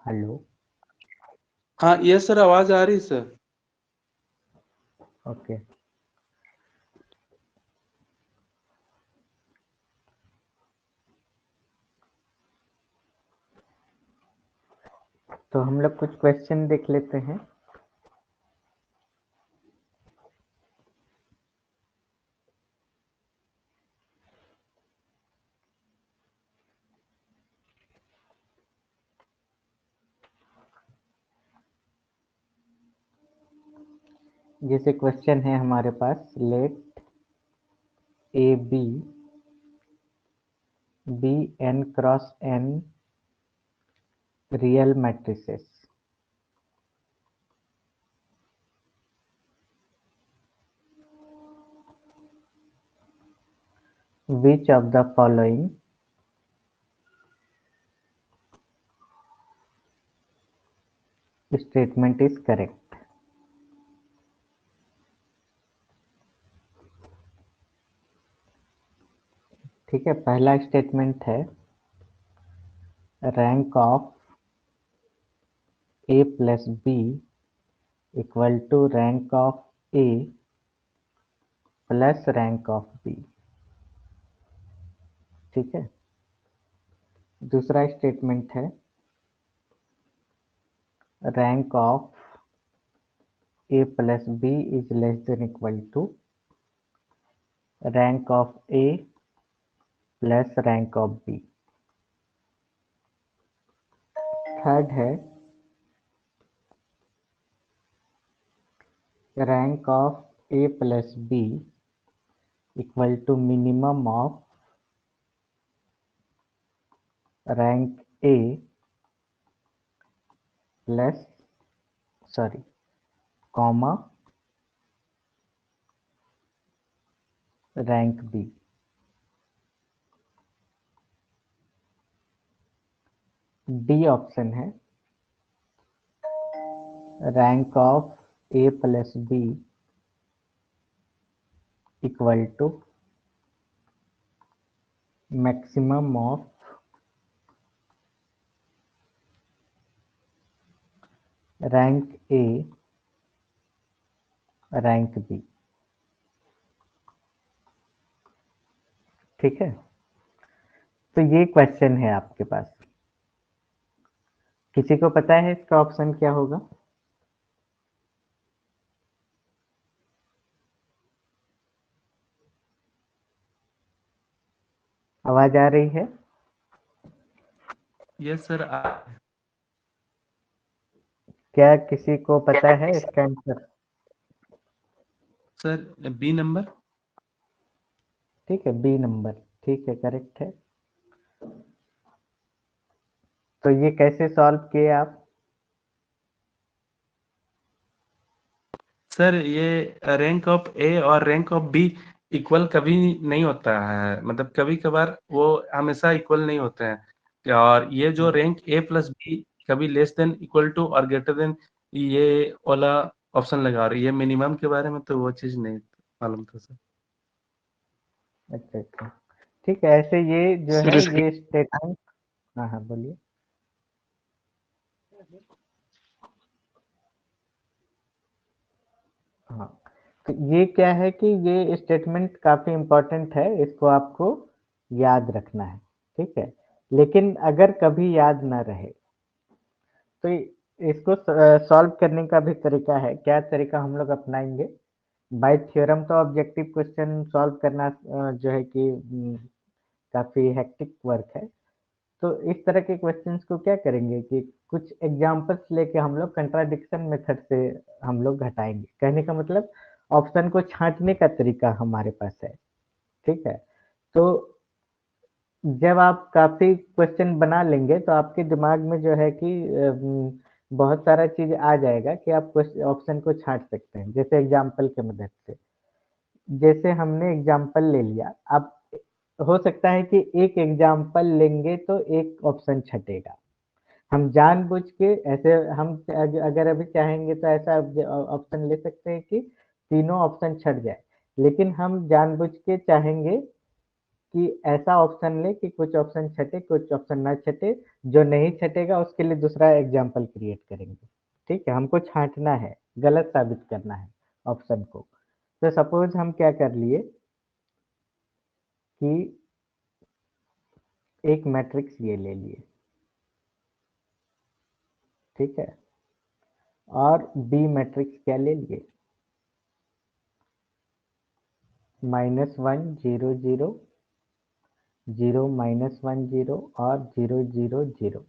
Hello. हाँ yes sir, आवाज आ रही है सर। ओके। तो हम लोग कुछ क्वेश्चन देख लेते हैं। जैसे क्वेश्चन है हमारे पास, let A B n cross n real matrices, which of the following statement is correct? ठीक है, पहला स्टेटमेंट है rank of A plus B equal to rank of A plus rank of B. ठीक है। दूसरा स्टेटमेंट है rank of A plus B is less than equal to rank of A plus rank of B. Third है rank of A plus B equal to minimum of rank A plus comma rank B. D option है rank of A plus B equal to maximum of rank A rank B. ठीक है। तो ये question है आपके पास। किसी को पता है इसका ऑप्शन क्या होगा? आवाज आ रही है? यस सर क्या किसी को पता है इसका आंसर? Sir B number. ठीक है, बी नंबर। ठीक है, करेक्ट है। तो ये कैसे सॉल्व किए आप? सर ये रैंक ऑफ ए और रैंक ऑफ बी इक्वल कभी नहीं होता है, मतलब कभी कभार वो हमेशा इक्वल नहीं होते हैं। और ये जो रैंक ए प्लस बी कभी लेस देन इक्वल टू और ग्रेटर देन, ये वाला ऑप्शन लगा रही है। मिनिमम के बारे में तो वो चीज नहीं मालूम था सर। अच्छा अच्छा। ठीक है, ऐसे ये जो सर है इसके ये स्टेटमेंट। हाँ हाँ, बोलिए। हाँ, तो ये क्या है कि ये स्टेटमेंट काफी इम्पोर्टेंट है, इसको आपको याद रखना है। ठीक है। लेकिन अगर कभी याद ना रहे तो इसको सॉल्व करने का भी तरीका है। क्या तरीका हम लोग अपनाएंगे? बाय थ्योरम तो ऑब्जेक्टिव क्वेश्चन सॉल्व करना जो है कि काफी हेक्टिक वर्क है। तो इस तरह के क्वेश्चंस को क्या करेंगे कि कुछ एग्जांपल्स लेके हम लोग कंट्राडिक्शन मेथड से हम लोग घटाएंगे। कहने का मतलब ऑप्शन को छांटने का तरीका हमारे पास है। ठीक है। तो जब आप काफी क्वेश्चन बना लेंगे तो आपके दिमाग में जो है कि बहुत सारा चीज आ जाएगा कि आप ऑप्शन को छांट सकते हैं, जैसे एग्जाम्पल के मदद से। जैसे हमने एग्जाम्पल ले लिया, अब हो सकता है कि एक एग्जाम्पल लेंगे तो एक ऑप्शन छटेगा। हम जानबूझ के ऐसे हम अगर अभी चाहेंगे तो ऐसा ऑप्शन ले सकते हैं कि तीनों ऑप्शन छट जाए। लेकिन हम जानबूझ के चाहेंगे कि ऐसा ऑप्शन ले कि कुछ ऑप्शन छटे कुछ ऑप्शन ना छटे, जो नहीं छटेगा उसके लिए दूसरा एग्जाम्पल क्रिएट करेंगे। ठीक है, हमको छांटना है, गलत साबित करना है ऑप्शन को। तो सपोज हम क्या कर लिए कि एक मैट्रिक्स ये ले लिए, ठीक है, और बी मैट्रिक्स क्या ले लिए, -1 0 0 0 -1 0 और 0 0 0।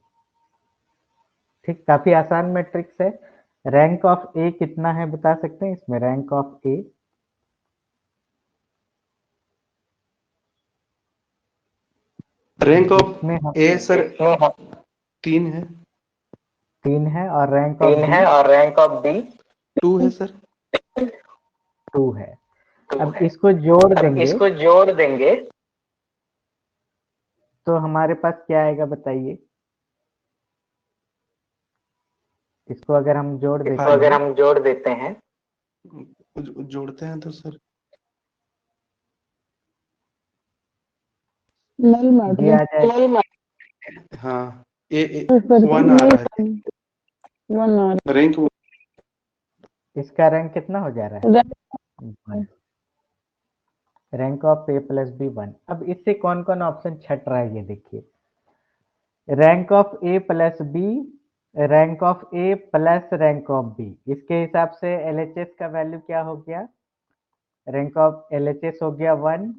ठीक, काफी आसान मैट्रिक्स है। रैंक ऑफ ए कितना है बता सकते हैं इसमें? Rank of A rank of इसमें हम ए सर 3 है। 3 है, और रैंक ऑफ बी 2 है सर। 2 है। अब इसको जोड़ देंगे तो हमारे पास क्या आएगा बताइए? इसको अगर हम जोड़ देते हैं जोड़ते हैं तो सर ये आ जाएगा। हाँ, ए 1 आ रहा है। रैंक इसका रैंक कितना हो जा रहा है? 1। Rank of A plus B 1। अब इससे कौन कौन ऑप्शन छट रहा है ये देखिए। Rank of A plus B, rank of A plus rank of B, इसके हिसाब से एलएचएस का वैल्यू क्या हो गया? रैंक ऑफ एलएचएस हो गया 1,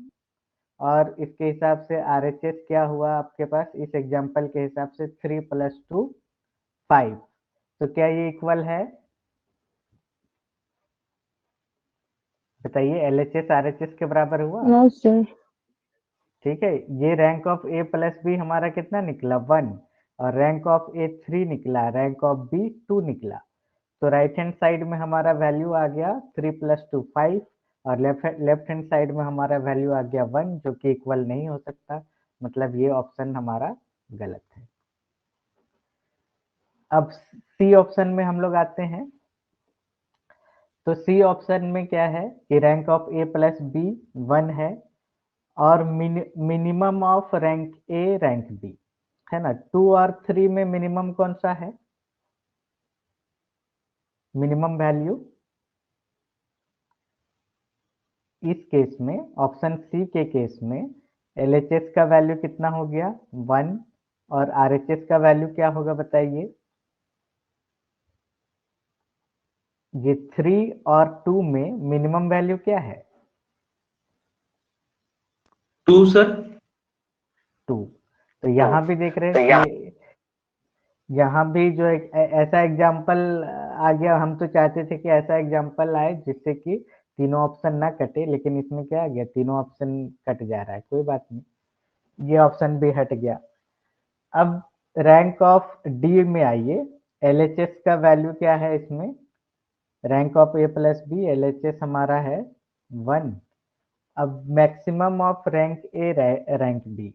और इसके हिसाब से आरएचएस क्या हुआ आपके पास इस एग्जांपल के हिसाब से? 3 + 2 5। तो क्या ये इक्वल है? बताइए, एलएचएस आरएचएस के बराबर हुआ? No sir. ठीक है, ये rank of A plus B हमारा कितना निकला? 1, और रैंक ऑफ ए 3 निकला, रैंक ऑफ बी 2 निकला। तो राइट हैंड साइड में हमारा वैल्यू आ गया 3 + 2 5, और लेफ्ट हैंड साइड में हमारा वैल्यू आ गया 1, जो कि इक्वल नहीं हो सकता, मतलब ये ऑप्शन हमारा गलत है। अब सी ऑप्शन में हम लोग आते हैं। तो सी ऑप्शन में क्या है कि rank of A plus B 1 है, और minimum of rank A rank B है ना। 2 और 3 में मिनिमम कौन सा है? मिनिमम वैल्यू इस केस में, ऑप्शन सी के केस में, एलएचएस का वैल्यू कितना हो गया? 1, और आरएचएस का वैल्यू क्या होगा बताइए? ये 3 और 2 में मिनिमम वैल्यू क्या है? 2 सर। 2। तो यहाँ भी देख रहे हैं कि यहाँ भी जो एक ऐसा एग्जाम्पल आ गया। हम तो चाहते थे कि ऐसा एग्जाम्पल आए जिससे कि तीनों ऑप्शन ना कटे, लेकिन इसमें क्या आ गया? तीनों ऑप्शन कट जा रहा है। कोई बात नहीं, ये ऑप्शन भी हट गया। अब रैंक ऑफ डी में आइए। एलएचएस का वैल्यू क्या है इसमें? Rank of A plus B, LHS हमारा है 1। अब maximum of rank A rank B,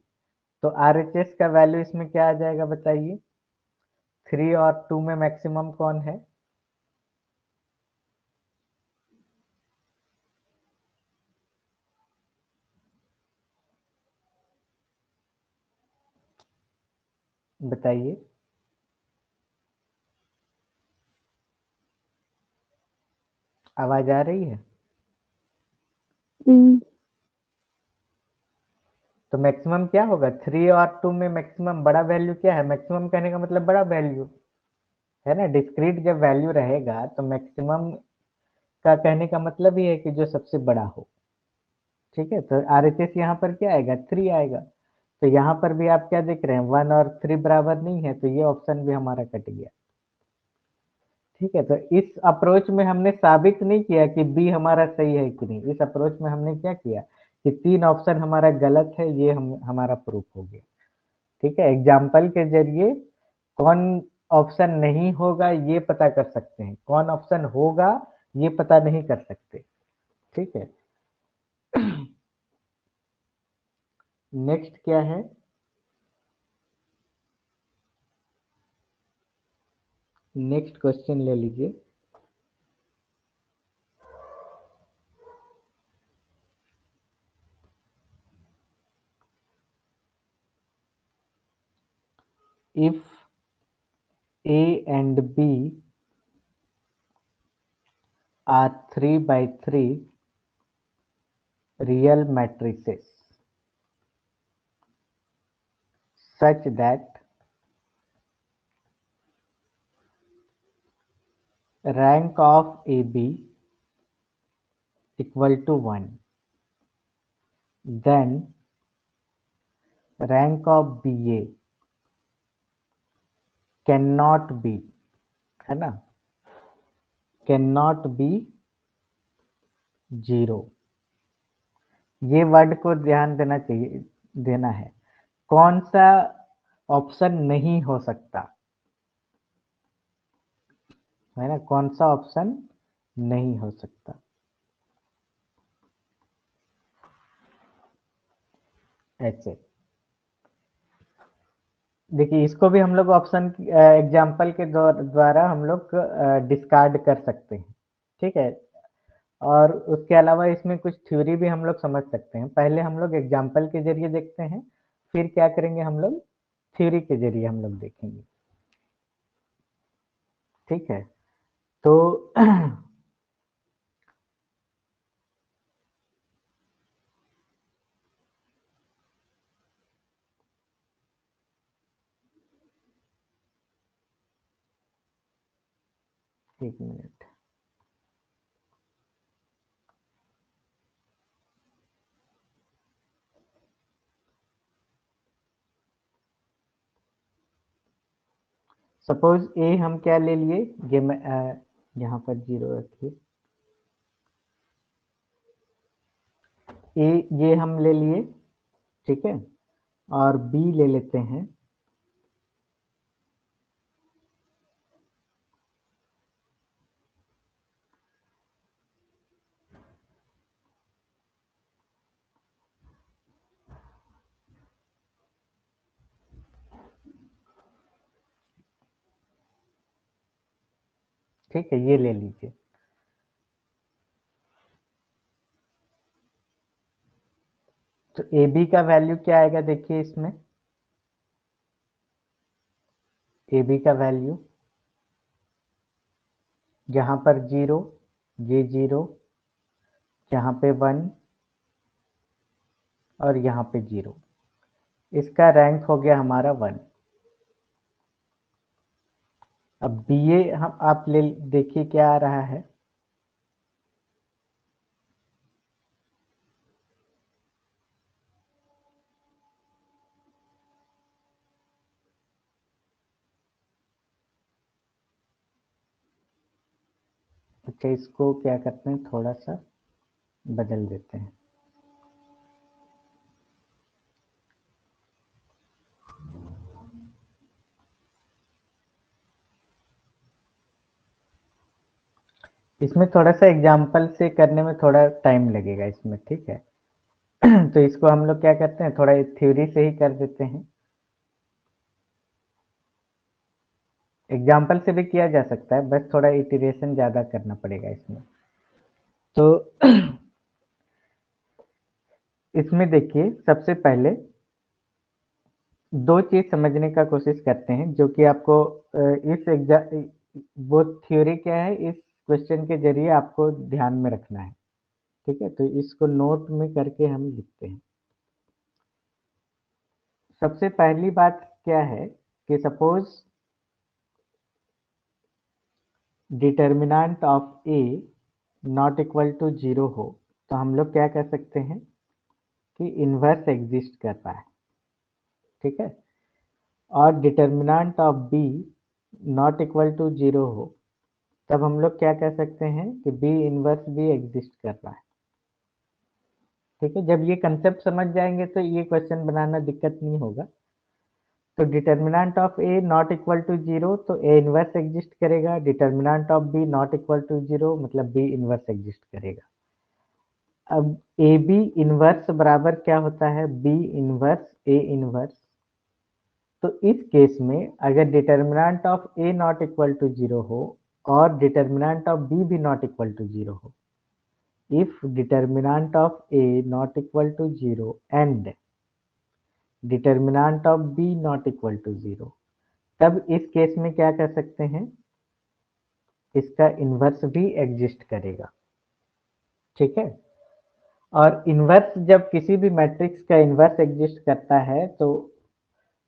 तो आरएचएस का वैल्यू इसमें क्या आ जाएगा बताइए? 3 और 2 में मैक्सिमम कौन है? बताइए, आवाज आ रही है? तो मैक्सिमम क्या होगा? 3 और 2 में मैक्सिमम बड़ा वैल्यू क्या है? मैक्सिमम कहने का मतलब बड़ा वैल्यू है ना। डिस्क्रीट जब वैल्यू रहेगा तो मैक्सिमम का कहने का मतलब ही है कि जो सबसे बड़ा हो। ठीक है, तो आरएचएस यहाँ पर क्या आएगा? 3 आएगा। तो यहाँ पर भी आप क्या देख रहे हैं? 1 और 3 बराबर नहीं है, तो ये ऑप्शन भी हमारा कट गया। ठीक है, तो इस अप्रोच में हमने साबित नहीं किया कि बी हमारा सही है कि नहीं। इस अप्रोच में हमने क्या किया कि 3 ऑप्शन हमारा गलत है, ये हमारा प्रूफ हो गया। ठीक है, एग्जाम्पल के जरिए कौन ऑप्शन नहीं होगा ये पता कर सकते हैं, कौन ऑप्शन होगा ये पता नहीं कर सकते। ठीक है, नेक्स्ट क्या है? नेक्स्ट क्वेश्चन ले लीजिए। if A and B are 3 by 3 real matrices such that rank of AB equal to 1, then rank of BA cannot be, है ना, cannot be 0। ये वर्ड को ध्यान देना है। कौन सा ऑप्शन नहीं हो सकता, है ना, कौन सा ऑप्शन नहीं हो सकता। ऐसे देखिए, इसको भी हम लोग ऑप्शन एग्जाम्पल के द्वारा हम लोग डिस्कार्ड कर सकते हैं, ठीक है। और उसके अलावा इसमें कुछ थ्योरी भी हम लोग समझ सकते हैं। पहले हम लोग एग्जाम्पल के जरिए देखते हैं, फिर क्या करेंगे हम लोग, थ्योरी के जरिए हम लोग देखेंगे, ठीक है। तो एक मिनट, सपोज ए हम क्या ले लिए, ये मैं यहाँ पर 0 रखिए, ए ये हम ले लिए, ठीक है, और बी ले लेते हैं, ठीक है, ये ले लीजिए। तो ए बी का वैल्यू क्या आएगा, देखिए इसमें ए बी का वैल्यू यहाँ पर 0, ये 0, यहाँ पे 1 और यहाँ पे 0, इसका रैंक हो गया हमारा 1। अब बी ए हम आप ले देखिए क्या आ रहा है, अच्छा इसको क्या करते हैं, थोड़ा सा बदल देते हैं। इसमें थोड़ा सा एग्जाम्पल से करने में थोड़ा टाइम लगेगा इसमें, ठीक है। तो इसको हम लोग क्या करते हैं, थोड़ा थ्योरी से ही कर देते हैं। एग्जाम्पल से भी किया जा सकता है, बस थोड़ा इटरेशन ज्यादा करना पड़ेगा इसमें। तो इसमें देखिए, सबसे पहले दो चीज समझने का कोशिश करते हैं, जो कि आपको इस वो थ्योरी क्या है, इस क्वेश्चन के जरिए आपको ध्यान में रखना है, ठीक है। तो इसको नोट में करके हम लिखते हैं। सबसे पहली बात क्या है कि suppose determinant of A not equal to 0 हो, तो हम लोग क्या कर सकते हैं कि इन्वर्स एग्जिस्ट कर रहा है, ठीक है। और determinant of B not equal to 0 हो, तब हम लोग क्या कह सकते हैं कि बी इन्वर्स भी एग्जिस्ट कर रहा है, ठीक है। जब ये कंसेप्ट समझ जाएंगे तो ये क्वेश्चन बनाना दिक्कत नहीं होगा। तो determinant of A not equal to 0, तो ए इन्वर्स एग्जिस्ट करेगा। Determinant of B not equal to 0, मतलब बी इन्वर्स एग्जिस्ट करेगा। अब ए बी इन्वर्स बराबर क्या होता है, बी इन्वर्स ए इन्वर्स। तो इस केस में अगर determinant of A not equal to 0 हो और डिटर्मिनेंट ऑफ बी भी नॉट इक्वल टू 0 हो, if determinant of A not equal to 0 and determinant of B not equal to 0, तब इस केस में क्या कर सकते हैं, इसका इन्वर्स भी एग्जिस्ट करेगा। ठीक है, और इन्वर्स जब किसी भी मैट्रिक्स का इन्वर्स एग्जिस्ट करता है तो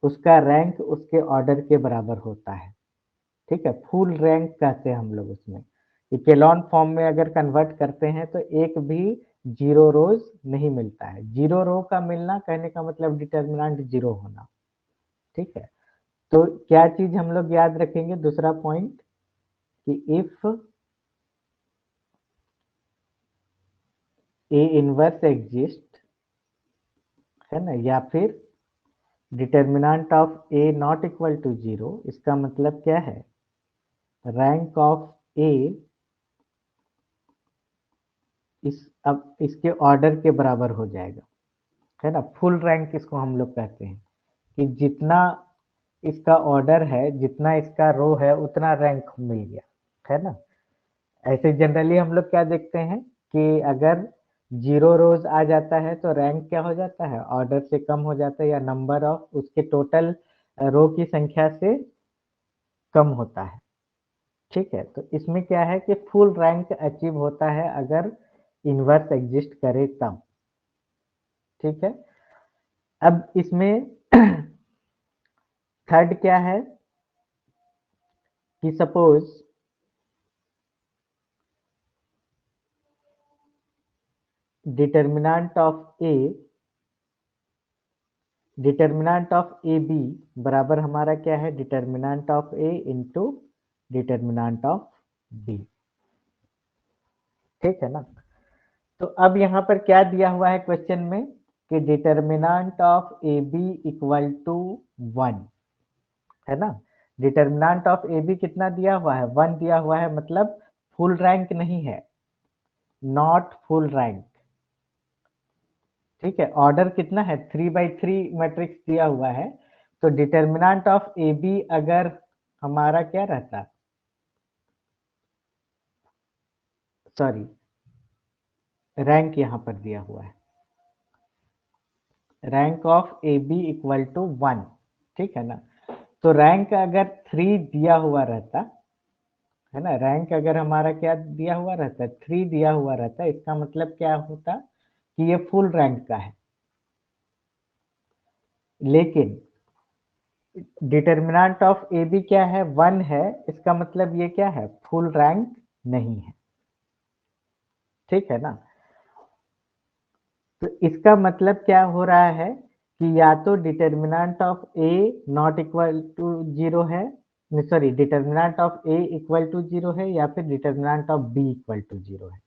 उसका रैंक उसके ऑर्डर के बराबर होता है। ठीक है, फुल रैंक कहते हैं हम लोग उसमें। इकेलॉन फॉर्म में अगर कन्वर्ट करते हैं तो एक भी 0 रोज नहीं मिलता है। 0 रो का मिलना कहने का मतलब डिटर्मिनेंट 0 होना। ठीक है, तो क्या चीज हम लोग याद रखेंगे, दूसरा पॉइंट, कि इफ ए इनवर्स एग्जिस्ट, है ना, या फिर determinant of A not equal to 0, इसका मतलब क्या है, रैंक ऑफ ए अब इसके ऑर्डर के बराबर हो जाएगा, है ना। फुल रैंक इसको हम लोग कहते हैं कि जितना इसका ऑर्डर है, जितना इसका रो है, उतना रैंक मिल गया, है ना। ऐसे जनरली हम लोग क्या देखते हैं कि अगर 0 रोज आ जाता है तो रैंक क्या हो जाता है, ऑर्डर से कम हो जाता है, या नंबर ऑफ उसके टोटल रो की संख्या से कम होता है। ठीक है, तो इसमें क्या है कि फुल रैंक अचीव होता है अगर इन्वर्स एग्जिस्ट करे तब। ठीक है, अब इसमें थर्ड क्या है कि suppose determinant of A B बराबर हमारा क्या है, determinant of A into determinant of B. ठीक है ना। तो अब यहाँ पर क्या दिया हुआ है क्वेश्चन में कि determinant of A B equal to 1, है ना। डिटर्मिनेंट ऑफ ए बी कितना दिया हुआ है, 1 दिया हुआ है, मतलब फुल रैंक नहीं है, नॉट फुल रैंक। ठीक है, ऑर्डर कितना है, 3/3 मैट्रिक्स दिया हुआ है। तो डिटर्मिनेंट ऑफ ए बी अगर हमारा क्या रहता, सॉरी, रैंक यहां पर दिया हुआ है, rank of A B equal to 1। ठीक है ना, तो रैंक अगर 3 दिया हुआ रहता, है ना, रैंक अगर हमारा क्या दिया हुआ रहता, 3 दिया हुआ रहता, इसका मतलब क्या होता कि ये फुल रैंक का है। लेकिन डिटर्मिनेंट ऑफ ए बी क्या है, 1 है, इसका मतलब ये क्या है, फुल रैंक नहीं है। ठीक है ना, तो इसका मतलब क्या हो रहा है कि या तो determinant of A not equal to 0 है, sorry, determinant of A equal to 0 है, या फिर determinant of B equal to 0 है।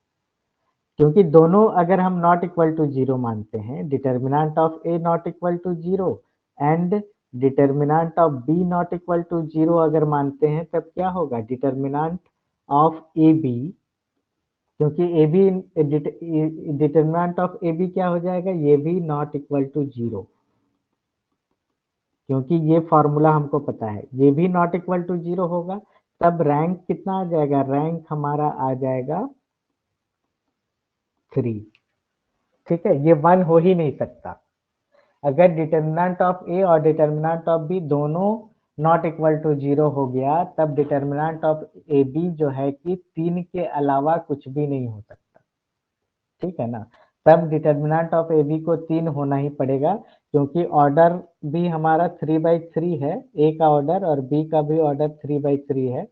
क्योंकि दोनों अगर हम नॉट इक्वल टू 0 मानते हैं, determinant of A not equal to 0 and determinant of B not equal to 0 अगर मानते हैं, तब क्या होगा, डिटर्मिनेंट ऑफ ए बी, क्योंकि A B, determinant of A B क्या हो जाएगा, ये भी नॉट इक्वल टू 0, क्योंकि ये फॉर्मूला हमको पता है, ये भी नॉट इक्वल टू 0 होगा। तब रैंक कितना आ जाएगा, रैंक हमारा आ जाएगा 3। ठीक है, ये 1 हो ही नहीं सकता। अगर डिटर्मिनेंट ऑफ ए और डिटर्मिनेंट ऑफ बी दोनों नॉट इक्वल टू 0 हो गया, तब डिटर्मिनेंट ऑफ ए बी जो है कि 3 के अलावा कुछ भी नहीं हो सकता। ठीक है ना, तब डिटर्मिनेंट ऑफ ए बी को 3 होना ही पड़ेगा, क्योंकि ऑर्डर भी हमारा 3/3 है, ए का ऑर्डर और बी का भी ऑर्डर 3/3 है।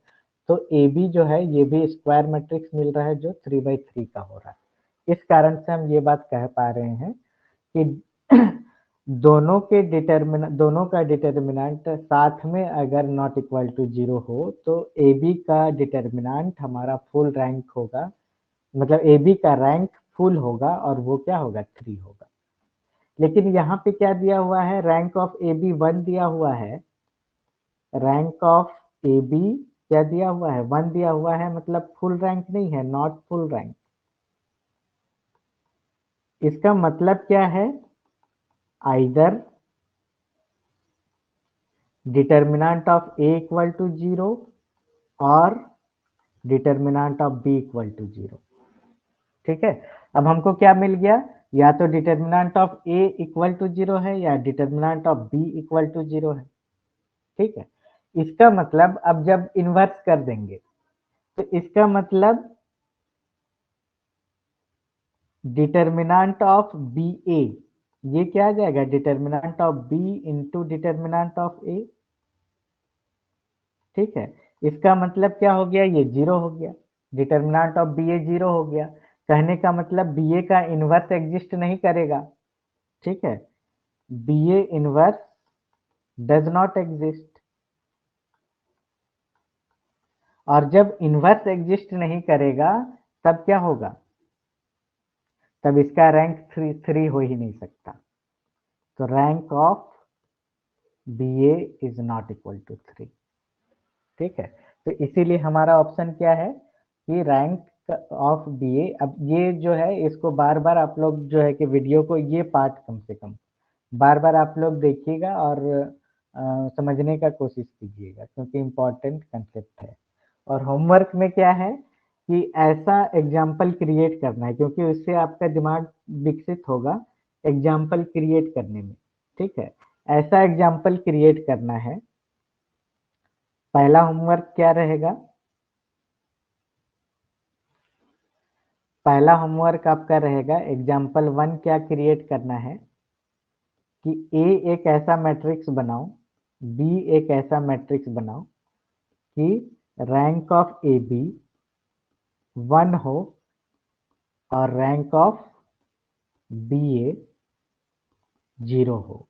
तो ए बी जो है ये भी स्क्वायर मैट्रिक्स मिल रहा है जो 3/3 का हो रहा है। इस कारण से हम ये बात कह पा रहे हैं कि दोनों का डिटर्मिनेंट साथ में अगर नॉट इक्वल टू 0 हो तो ए बी का डिटर्मिनेंट हमारा फुल रैंक होगा, मतलब ए बी का रैंक फुल होगा, और वो क्या होगा, 3 होगा। लेकिन यहाँ पे क्या दिया हुआ है, रैंक ऑफ ए बी 1 दिया हुआ है, रैंक ऑफ ए बी क्या दिया हुआ है, 1 दिया हुआ है, मतलब फुल रैंक नहीं है, नॉट फुल रैंक। इसका मतलब क्या है, either determinant of A equal to 0 और determinant of B equal to 0। ठीक है, अब हमको क्या मिल गया, या तो determinant of A equal to 0 है, या determinant of B equal to 0 है। ठीक है, इसका मतलब अब जब इन्वर्स कर देंगे तो इसका मतलब डिटर्मिनेंट ऑफ बी ए, ये क्या आ जाएगा, determinant of B into determinant of A. ठीक है, इसका मतलब क्या हो गया, ये जीरो हो गया, determinant of B A zero हो गया। कहने का मतलब बी ए का इन्वर्स एग्जिस्ट नहीं करेगा। ठीक है, B A inverse does not exist. और जब इनवर्स एग्जिस्ट नहीं करेगा तब क्या होगा, तब इसका रैंक थ्री हो ही नहीं सकता। तो rank of B A is not equal to 3। ठीक है, तो इसीलिए हमारा ऑप्शन क्या है कि रैंक ऑफ बी ए। अब ये जो है इसको बार बार आप लोग जो है कि वीडियो को ये पार्ट कम से कम बार बार आप लोग देखिएगा और समझने का कोशिश कीजिएगा, क्योंकि इम्पोर्टेंट कंसेप्ट है। और होमवर्क में क्या है कि ऐसा एग्जाम्पल क्रिएट करना है, क्योंकि उससे आपका दिमाग विकसित होगा एग्जाम्पल क्रिएट करने में। ठीक है, ऐसा एग्जाम्पल क्रिएट करना है। पहला होमवर्क क्या रहेगा, पहला होमवर्क आपका रहेगा एग्जाम्पल 1 क्या क्रिएट करना है कि ए एक ऐसा मैट्रिक्स बनाओ, बी एक ऐसा मैट्रिक्स बनाओ कि रैंक ऑफ ए बी 1 हो और रैंक ऑफ बी ए 0 हो।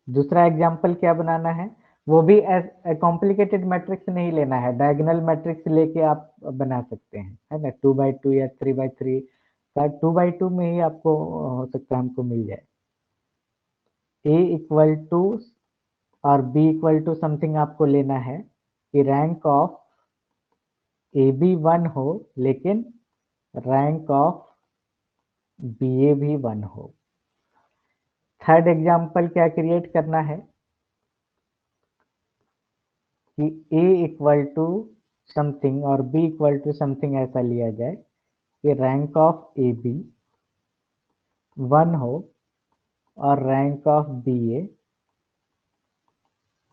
दूसरा एग्जाम्पल क्या बनाना है, वो भी कॉम्प्लिकेटेड मैट्रिक्स नहीं लेना है, डायगोनल मैट्रिक्स लेके आप बना सकते हैं, है ना, 2x2 या 3x3 का 2x2 में ही आपको हो सकता है हमको मिल जाए। ए इक्वल टू और बी इक्वल टू समथिंग आपको लेना है कि रैंक ऑफ ए बी 1 हो लेकिन रैंक ऑफ बी ए भी 1 हो। थर्ड एग्जाम्पल क्या क्रिएट करना है कि a इक्वल टू समथिंग और b इक्वल टू समथिंग ऐसा लिया जाए कि रैंक ऑफ ए बी 1 हो और रैंक ऑफ बी ए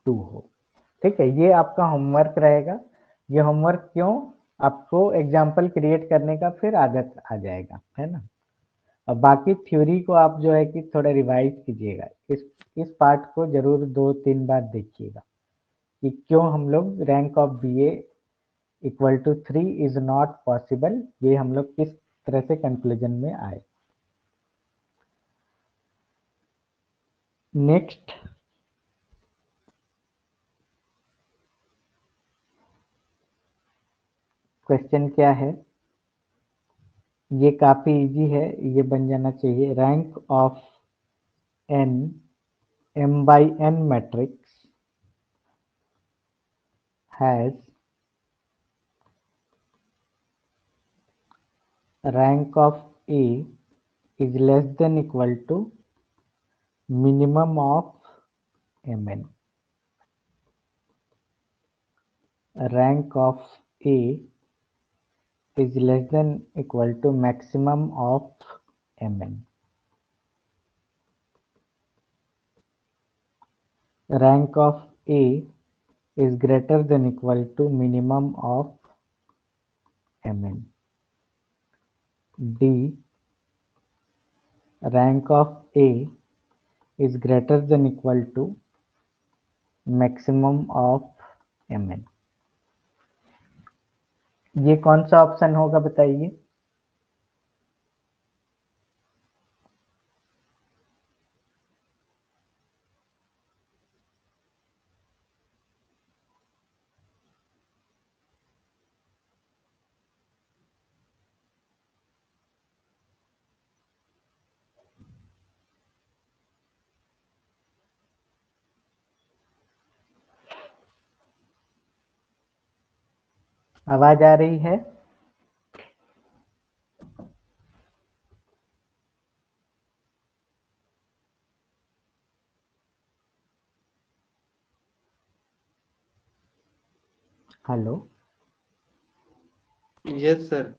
2 हो। ठीक है, ये आपका होमवर्क रहेगा। ये होमवर्क क्यों, आपको एग्जाम्पल क्रिएट करने का फिर आदत आ जाएगा, है ना। और बाकी थ्योरी को आप जो है कि थोड़ा रिवाइज कीजिएगा, इस पार्ट को जरूर 2-3 बार देखिएगा कि क्यों हम लोग rank of B A equal to 3 is not possible, ये हम लोग किस तरह से कंक्लूजन में आए। नेक्स्ट क्वेश्चन क्या है, ये काफी इजी है, ये बन जाना चाहिए। Rank of an m by n matrix has rank of A is less than equal to minimum of mn. Rank of A is less than equal to maximum of mn. Rank of A is greater than equal to minimum of mn. D, rank of A is greater than equal to maximum of mn. ये कौन सा option होगा बताइए। आवाज आ रही है। Hello. Yes sir.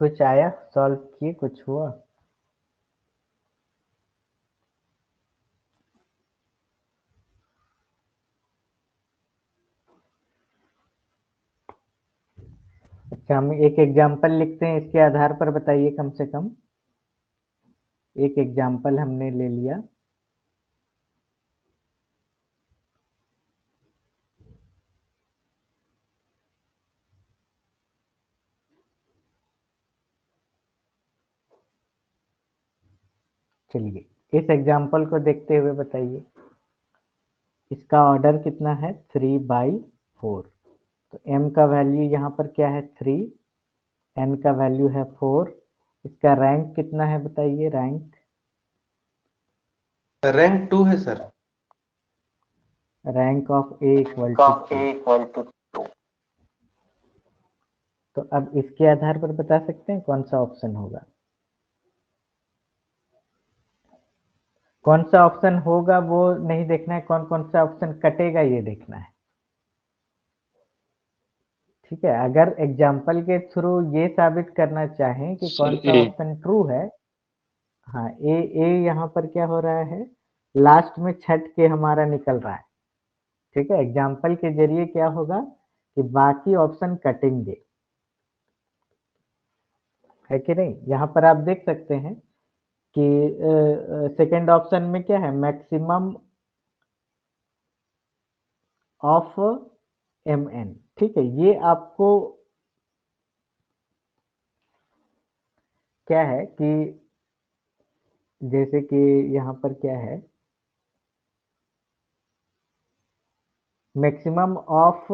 कुछ आया, सॉल्व किए, कुछ हुआ? अच्छा, हम एक एग्जाम्पल लिखते हैं, इसके आधार पर बताइए कम से कम। एक एग्जाम्पल हमने ले लिया। चलिए इस एग्जाम्पल को देखते हुए बताइए, इसका ऑर्डर कितना है, 3/4। तो m का वैल्यू यहाँ पर क्या है, 3, n का वैल्यू है 4। इसका रैंक कितना है बताइए, रैंक 2 है sir. Rank of a equal to 2। तो अब इसके आधार पर बता सकते हैं कौन सा ऑप्शन होगा। कौन सा ऑप्शन होगा वो नहीं देखना है, कौन कौन सा ऑप्शन कटेगा ये देखना है। ठीक है, अगर एग्जाम्पल के थ्रू ये साबित करना चाहें कि सर कौन सा ए। ऑप्शन ट्रू है। हाँ, ए यहाँ पर क्या हो रहा है, लास्ट में छट के हमारा निकल रहा है। ठीक है, एग्जाम्पल के जरिए क्या होगा कि बाकी ऑप्शन कटेंगे, है कि नहीं। यहाँ पर आप देख सकते हैं कि सेकंड ऑप्शन में क्या है, मैक्सिमम ऑफ mn। ठीक है, ये आपको क्या है कि जैसे कि यहाँ पर क्या है, मैक्सिमम ऑफ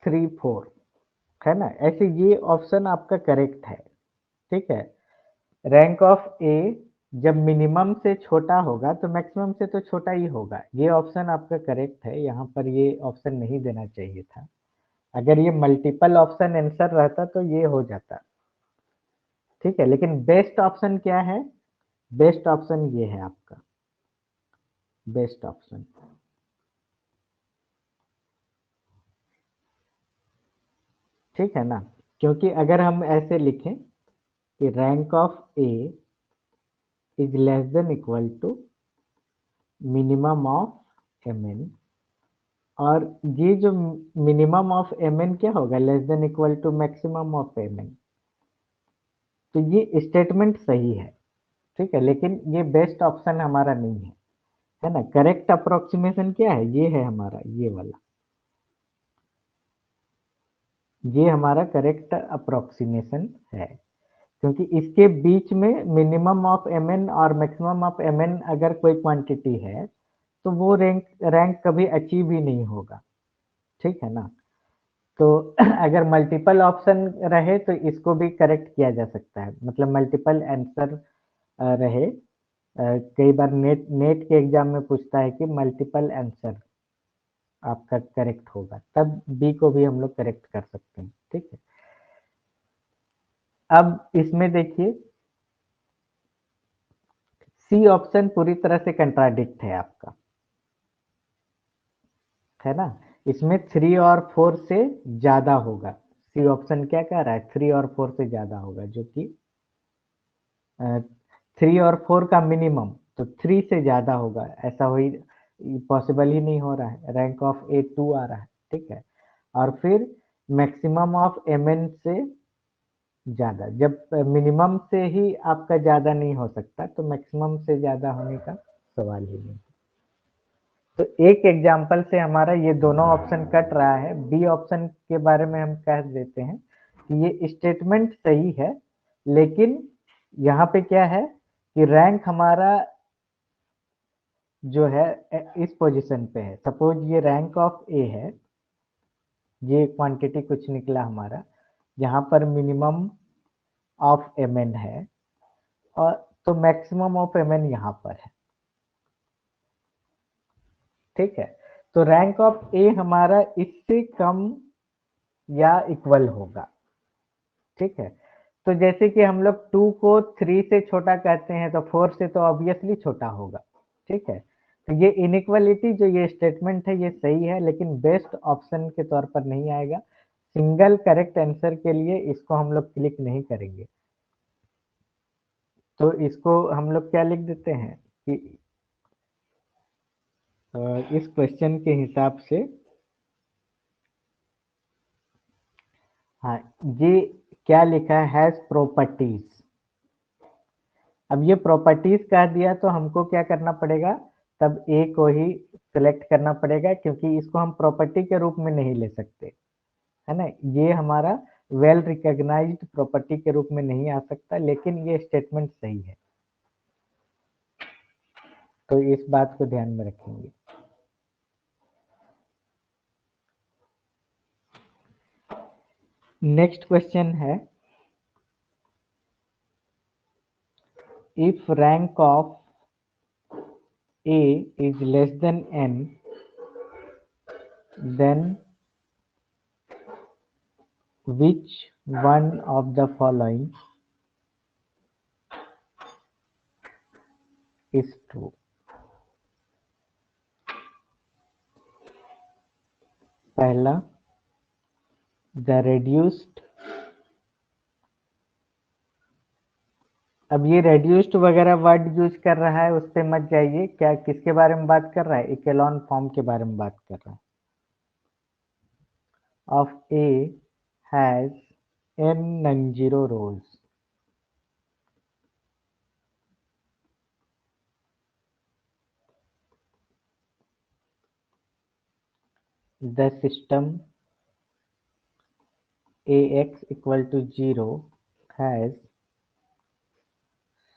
3/4, है ना, ऐसे ये ऑप्शन आपका करेक्ट है। ठीक है, रैंक ऑफ ए जब मिनिमम से छोटा होगा तो मैक्सिमम से तो छोटा ही होगा, ये ऑप्शन आपका करेक्ट है। यहाँ पर ये ऑप्शन नहीं देना चाहिए था, अगर ये मल्टीपल ऑप्शन आंसर रहता तो ये हो जाता। ठीक है, लेकिन बेस्ट ऑप्शन क्या है, बेस्ट ऑप्शन ये है आपका, बेस्ट ऑप्शन। ठीक है ना, क्योंकि अगर हम ऐसे लिखें कि rank of A is less than equal to minimum of mn, और ये जो मिनिमम ऑफ mn क्या होगा, less than equal to maximum of mn, तो ये स्टेटमेंट सही है। ठीक है, लेकिन ये बेस्ट ऑप्शन हमारा नहीं है ना। करेक्ट अप्रोक्सीमेशन क्या है, ये है हमारा, ये वाला, ये हमारा करेक्ट अप्रोक्सीमेशन है। क्योंकि इसके बीच में मिनिमम ऑफ mn और मैक्सिमम ऑफ mn अगर कोई क्वांटिटी है तो वो रैंक रैंक कभी अचीव ही नहीं होगा। ठीक है ना, तो अगर मल्टीपल ऑप्शन रहे तो इसको भी करेक्ट किया जा सकता है, मतलब मल्टीपल आंसर रहे। कई बार नेट नेट के एग्जाम में पूछता है कि मल्टीपल आंसर आपका करेक्ट होगा, तब बी को भी हम लोग करेक्ट कर सकते हैं। ठीक है, अब इसमें देखिए सी ऑप्शन पूरी तरह से कंट्राडिक्ट है आपका, है ना। इसमें 3 और 4 से ज्यादा होगा, सी ऑप्शन क्या कह रहा है, 3 और 4 से ज्यादा होगा, जो कि 3 और 4 का मिनिमम तो 3 से ज्यादा होगा, ऐसा हो ही पॉसिबल ही नहीं हो रहा है। रैंक ऑफ ए 2 आ रहा है। ठीक है, और फिर मैक्सिमम ऑफ mn से ज्यादा, जब मिनिमम से ही आपका ज्यादा नहीं हो सकता तो मैक्सिमम से ज्यादा होने का सवाल ही नहीं। तो एक एग्जाम्पल से हमारा ये दोनों ऑप्शन कट रहा है। बी ऑप्शन के बारे में हम कह देते हैं कि ये स्टेटमेंट सही है, लेकिन यहाँ पे क्या है कि रैंक हमारा जो है इस पोजीशन पे है। सपोज ये रैंक ऑफ ए है, ये क्वांटिटी कुछ निकला हमारा, यहाँ पर मिनिमम ऑफ mn है, और तो मैक्सिमम ऑफ mn यहाँ पर है। ठीक है, तो रैंक ऑफ ए हमारा इससे कम या इक्वल होगा। ठीक है, तो जैसे कि हम लोग 2 को 3 से छोटा कहते हैं तो 4 से तो ऑब्वियसली छोटा होगा। ठीक है, तो ये इनइक्वालिटी जो ये स्टेटमेंट है ये सही है, लेकिन बेस्ट ऑप्शन के तौर पर नहीं आएगा। सिंगल करेक्ट आंसर के लिए इसको हम लोग क्लिक नहीं करेंगे, तो इसको हम लोग क्या लिख देते हैं कि इस क्वेश्चन के हिसाब से, हाँ, ये क्या लिखा है, हैज प्रॉपर्टीज। अब ये प्रॉपर्टीज कह दिया तो हमको क्या करना पड़ेगा, तब ए को ही सिलेक्ट करना पड़ेगा, क्योंकि इसको हम प्रॉपर्टी के रूप में नहीं ले सकते, है ना। ये हमारा वेल रिकॉग्नाइज्ड प्रॉपर्टी के रूप में नहीं आ सकता, लेकिन ये स्टेटमेंट सही है, तो इस बात को ध्यान में रखेंगे। नेक्स्ट क्वेश्चन है, if rank of A is less than n, then which one of the following is true? पहला, the reduced, अब ये reduced वगैरह वर्ड यूज कर रहा है, उस पे मत जाइए, क्या किसके बारे में बात कर रहा है, इकेलॉन फॉर्म के बारे में बात कर रहा है। of A has n non-zero rows, the system AX equal to 0 has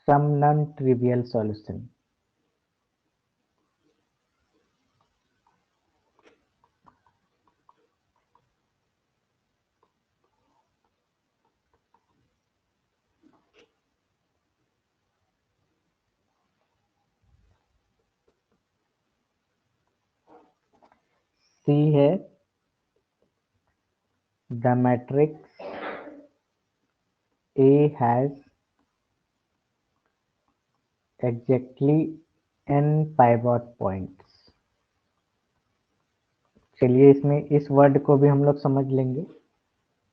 some non-trivial solution। C है, the matrix A has exactly n pivot points। चलिए इसमें इस वर्ड को भी हम लोग समझ लेंगे,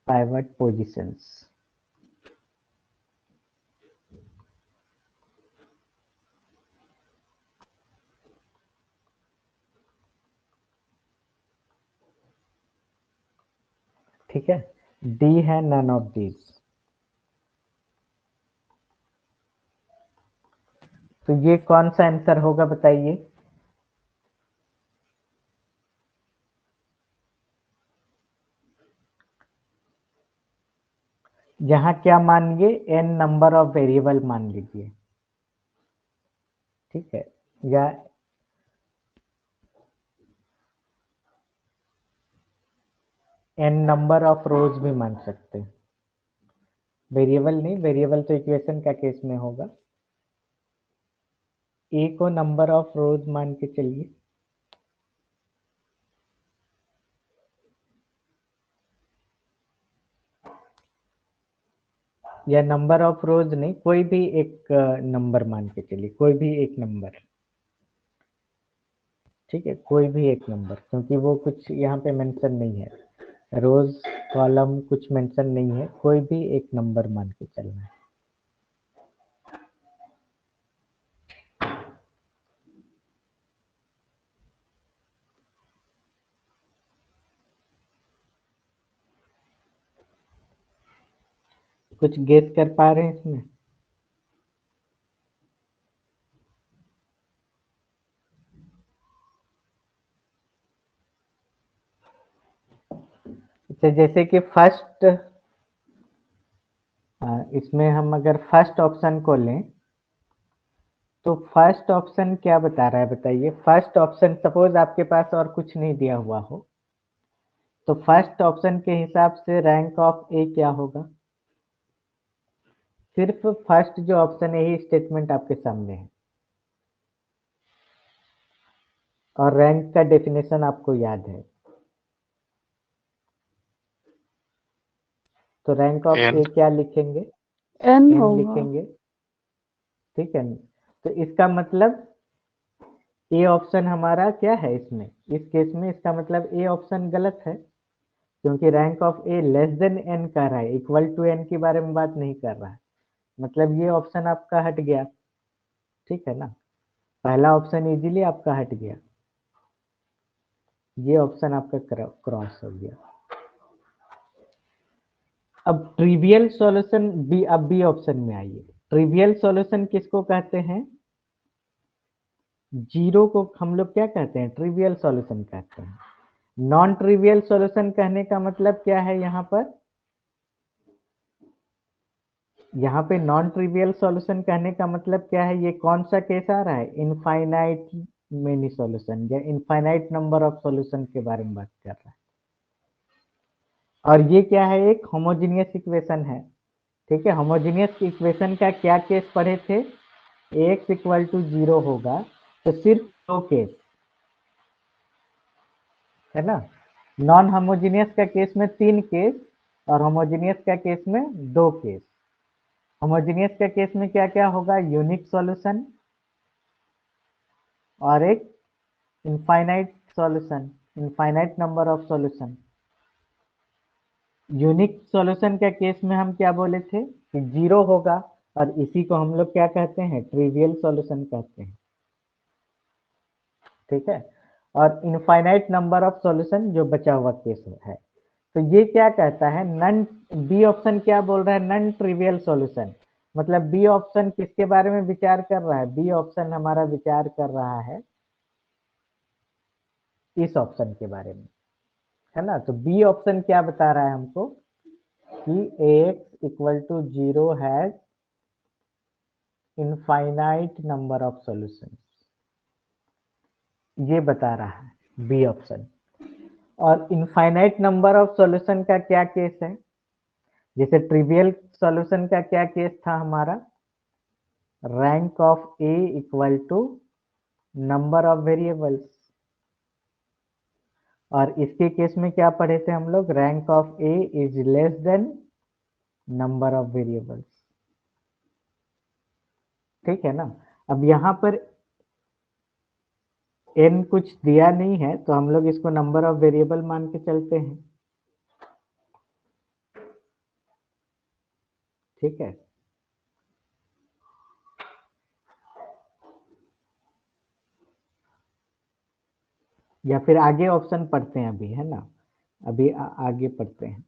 पाइवट पोजीशंस। ठीक है, डी है नन ऑफ दीज। तो ये कौन सा आंसर होगा बताइए। यहाँ क्या मान लीजिए, n नंबर ऑफ वेरिएबल मान लीजिए, ठीक है, या n नंबर ऑफ रोज भी मान सकते हैं। वेरिएबल नहीं, वेरिएबल तो इक्वेशन का केस में होगा। ए को नंबर ऑफ रोज मान के चलिए, या नंबर ऑफ रोज नहीं, कोई भी एक नंबर मान के चलिए, कोई भी एक नंबर, ठीक है, कोई भी एक नंबर, क्योंकि वो कुछ यहाँ पे मेंशन नहीं है, रोज कॉलम कुछ मेंशन नहीं है, कोई भी एक नंबर मान के चलना है। कुछ गेस कर पा रहे हैं इसमें। अच्छा, जैसे कि फर्स्ट, इसमें हम अगर फर्स्ट ऑप्शन को लें, तो फर्स्ट ऑप्शन क्या बता रहा है बताइए। फर्स्ट ऑप्शन, सपोज आपके पास और कुछ नहीं दिया हुआ हो, तो फर्स्ट ऑप्शन के हिसाब से रैंक ऑफ ए क्या होगा। सिर्फ फर्स्ट जो ऑप्शन है, यही स्टेटमेंट आपके सामने है, और रैंक का डेफिनेशन आपको याद है। तो रैंक ऑफ ए क्या लिखेंगे, एन n होगा। लिखेंगे, ठीक है। तो इसका मतलब ए ऑप्शन हमारा क्या है इसमें, इस केस में इसका मतलब ए ऑप्शन गलत है, क्योंकि rank of A less than n कह रहा है, इक्वल टू एन के बारे में बात नहीं कर रहा है, मतलब ये ऑप्शन आपका हट गया, ठीक है ना, पहला ऑप्शन इजीली आपका हट गया, ये ऑप्शन आपका क्रॉस हो गया। अब ट्रिवियल सॉल्यूशन बी, अब बी ऑप्शन में आइए। ट्रिवियल सॉल्यूशन किसको कहते हैं? जीरो को हम लोग क्या कहते हैं? ट्रिवियल सॉल्यूशन कहते हैं। नॉन ट्रिवियल सॉल्यूशन कहने का मतलब क्या है? यहाँ पे नॉन ट्रिवियल सॉल्यूशन कहने का मतलब क्या है? ये कौन सा केस आ रहा है? इनफाइनाइट मेनी सॉल्यूशन या इनफाइनाइट नंबर ऑफ सॉल्यूशन के बारे में बात कर रहा है। और ये क्या है? एक होमोजीनियस इक्वेशन है, ठीक है। होमोजीनियस इक्वेशन का क्या केस पढ़े थे? x इक्वल टू 0 होगा तो सिर्फ दो केस है ना। नॉन होमोजीनियस का केस में 3 केस और होमोजीनियस का केस में 2 केस। होमोजीनियस का केस में क्या क्या होगा? यूनिक सॉल्यूशन और एक infinite solution, infinite number of solution. Unique solution का केस में हम क्या बोले थे कि 0 होगा, और इसी को हम लोग क्या कहते हैं? ट्रिवियल सॉल्यूशन कहते हैं, ठीक है। और इनफाइनाइट नंबर ऑफ सॉल्यूशन जो बचा हुआ केस है। तो ये क्या कहता है? नन, बी ऑप्शन क्या बोल रहा है? Non trivial solution. मतलब बी ऑप्शन किसके बारे में विचार कर रहा है? बी ऑप्शन हमारा विचार कर रहा है इस ऑप्शन के बारे में, है ना। तो बी ऑप्शन क्या बता रहा है हमको कि x equal to 0 has infinite number of solution, ये बता रहा है बी ऑप्शन। और इनफाइनाइट नंबर ऑफ सॉल्यूशन का क्या केस है? जैसे ट्रिवियल सॉल्यूशन का क्या केस था हमारा? Rank of A equal to number of variables. और इसके केस में क्या पढ़े थे हम लोग? Rank of A is less than number of variables, ठीक है ना। अब यहां पर n कुछ दिया नहीं है तो हम लोग इसको नंबर ऑफ वेरिएबल मान के चलते हैं, ठीक है। या फिर आगे ऑप्शन पढ़ते हैं अभी, है ना, अभी आगे पढ़ते हैं।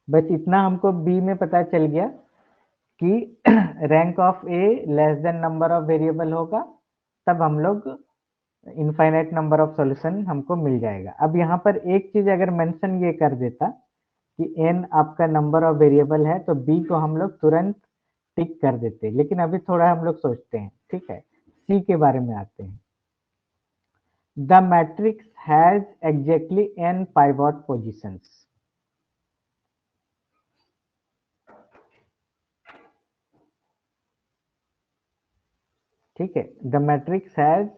बस इतना हमको बी में पता चल गया कि rank of A less than number of variable होगा, तब हम लोग इनफाइनाइट नंबर ऑफ सॉल्यूशन हमको मिल जाएगा। अब यहाँ पर एक चीज अगर मेंशन ये कर देता कि n आपका नंबर ऑफ वेरिएबल है तो b को हम लोग तुरंत टिक कर देते, लेकिन अभी थोड़ा हम लोग सोचते हैं, ठीक है। c के बारे में आते हैं। The matrix has exactly n pivot positions. ठीक है, the matrix has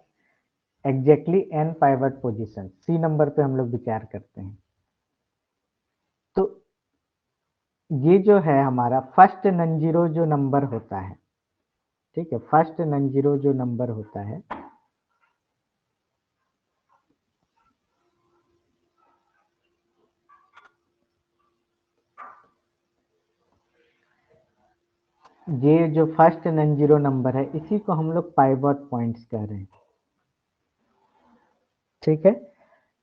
exactly n pivot position. C number पे हम लोग विचार करते हैं। तो ये जो है हमारा फर्स्ट नन जीरो जो नंबर होता है, ठीक है, फर्स्ट नन जीरो जो नंबर होता है, ये जो फर्स्ट नन जीरो नंबर है इसी को हम लोग पाइवट पॉइंट्स कह रहे हैं, ठीक है।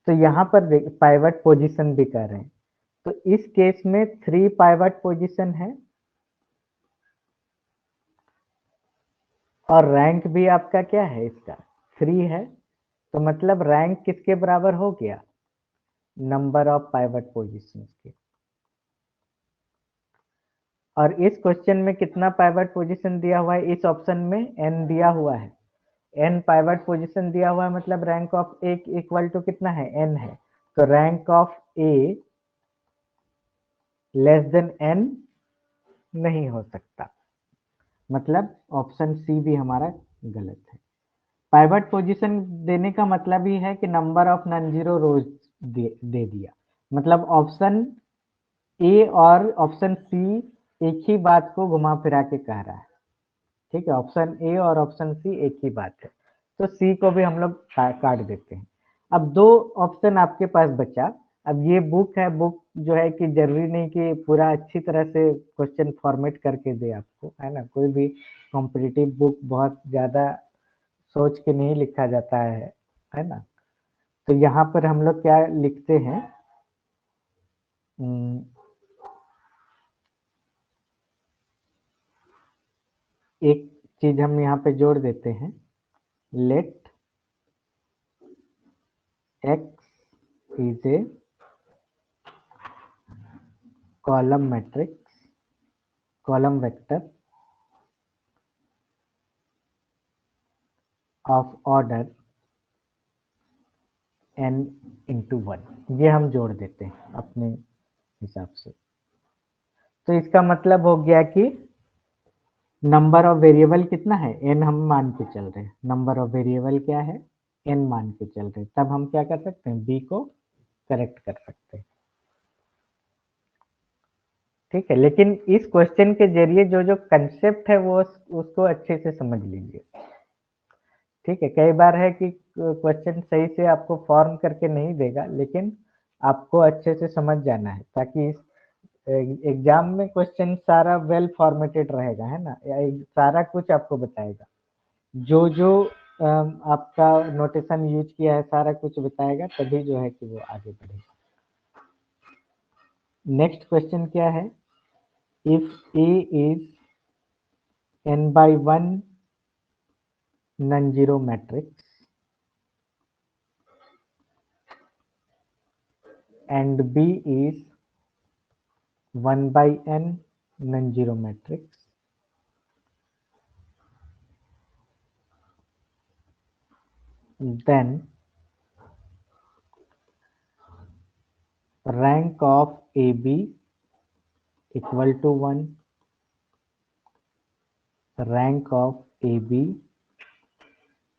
तो यहाँ पर पाइवट पोजीशन भी कह रहे हैं। तो इस केस में 3 पाइवट पोजीशन है और रैंक भी आपका क्या है? इसका 3 है। तो मतलब रैंक किसके बराबर हो गया? नंबर ऑफ पाइवट पोजीशंस के। और इस क्वेश्चन में कितना पाइवट पोजीशन दिया हुआ है? इस ऑप्शन में n दिया हुआ है, n पाइवट पोजीशन दिया हुआ है, मतलब rank of A equal to कितना है? n है। तो rank of A less than n नहीं हो सकता, मतलब ऑप्शन सी भी हमारा गलत है। पाइवट पोजीशन देने का मतलब ही है कि number of non zero rows दे दिया, मतलब ऑप्शन ए और ऑप्शन सी एक ही बात को घुमा फिरा के कह रहा है, ठीक है, ऑप्शन ए और ऑप्शन सी एक ही बात है, तो सी को भी हम लोग काट देते हैं। अब 2 ऑप्शन आपके पास बचा। अब ये बुक है, बुक जो है कि जरूरी नहीं कि पूरा अच्छी तरह से क्वेश्चन फॉर्मेट करके दे आपको, है ना। कोई भी कॉम्पिटिटिव बुक बहुत ज्यादा सोच के नहीं लिखा जाता है ना। तो यहाँ पर हम लोग क्या लिखते हैं, एक चीज हम यहाँ पे जोड़ देते हैं, let X is a column matrix, column vector of order n into 1। ये हम जोड़ देते हैं अपने हिसाब से। तो इसका मतलब हो गया कि नंबर ऑफ वेरिएबल कितना है, n हम मान के चल रहे हैं। नंबर ऑफ वेरिएबल क्या है, n मान के चल रहे हैं। तब हम क्या कर सकते हैं, b को करेक्ट कर सकते हैं। ठीक है, लेकिन इस क्वेश्चन के जरिए जो जो कंसेप्ट है वो उसको अच्छे से समझ लीजिए। ठीक है, कई बार है कि क्वेश्चन सही से आपको फॉर्म करके नहीं देगा, लेकिन आपको अच्छे से समझ जाना है, ताकि एग्जाम में क्वेश्चन सारा वेल फॉर्मेटेड रहेगा, है ना। सारा कुछ आपको बताएगा, जो जो आपका नोटेशन यूज किया है सारा कुछ बताएगा, तभी जो है कि वो आगे बढ़ेगा। नेक्स्ट क्वेश्चन क्या है, if A is n by 1 non-zero matrix and b is 1 by n non-zero matrix, then rank of AB equal to 1, rank of AB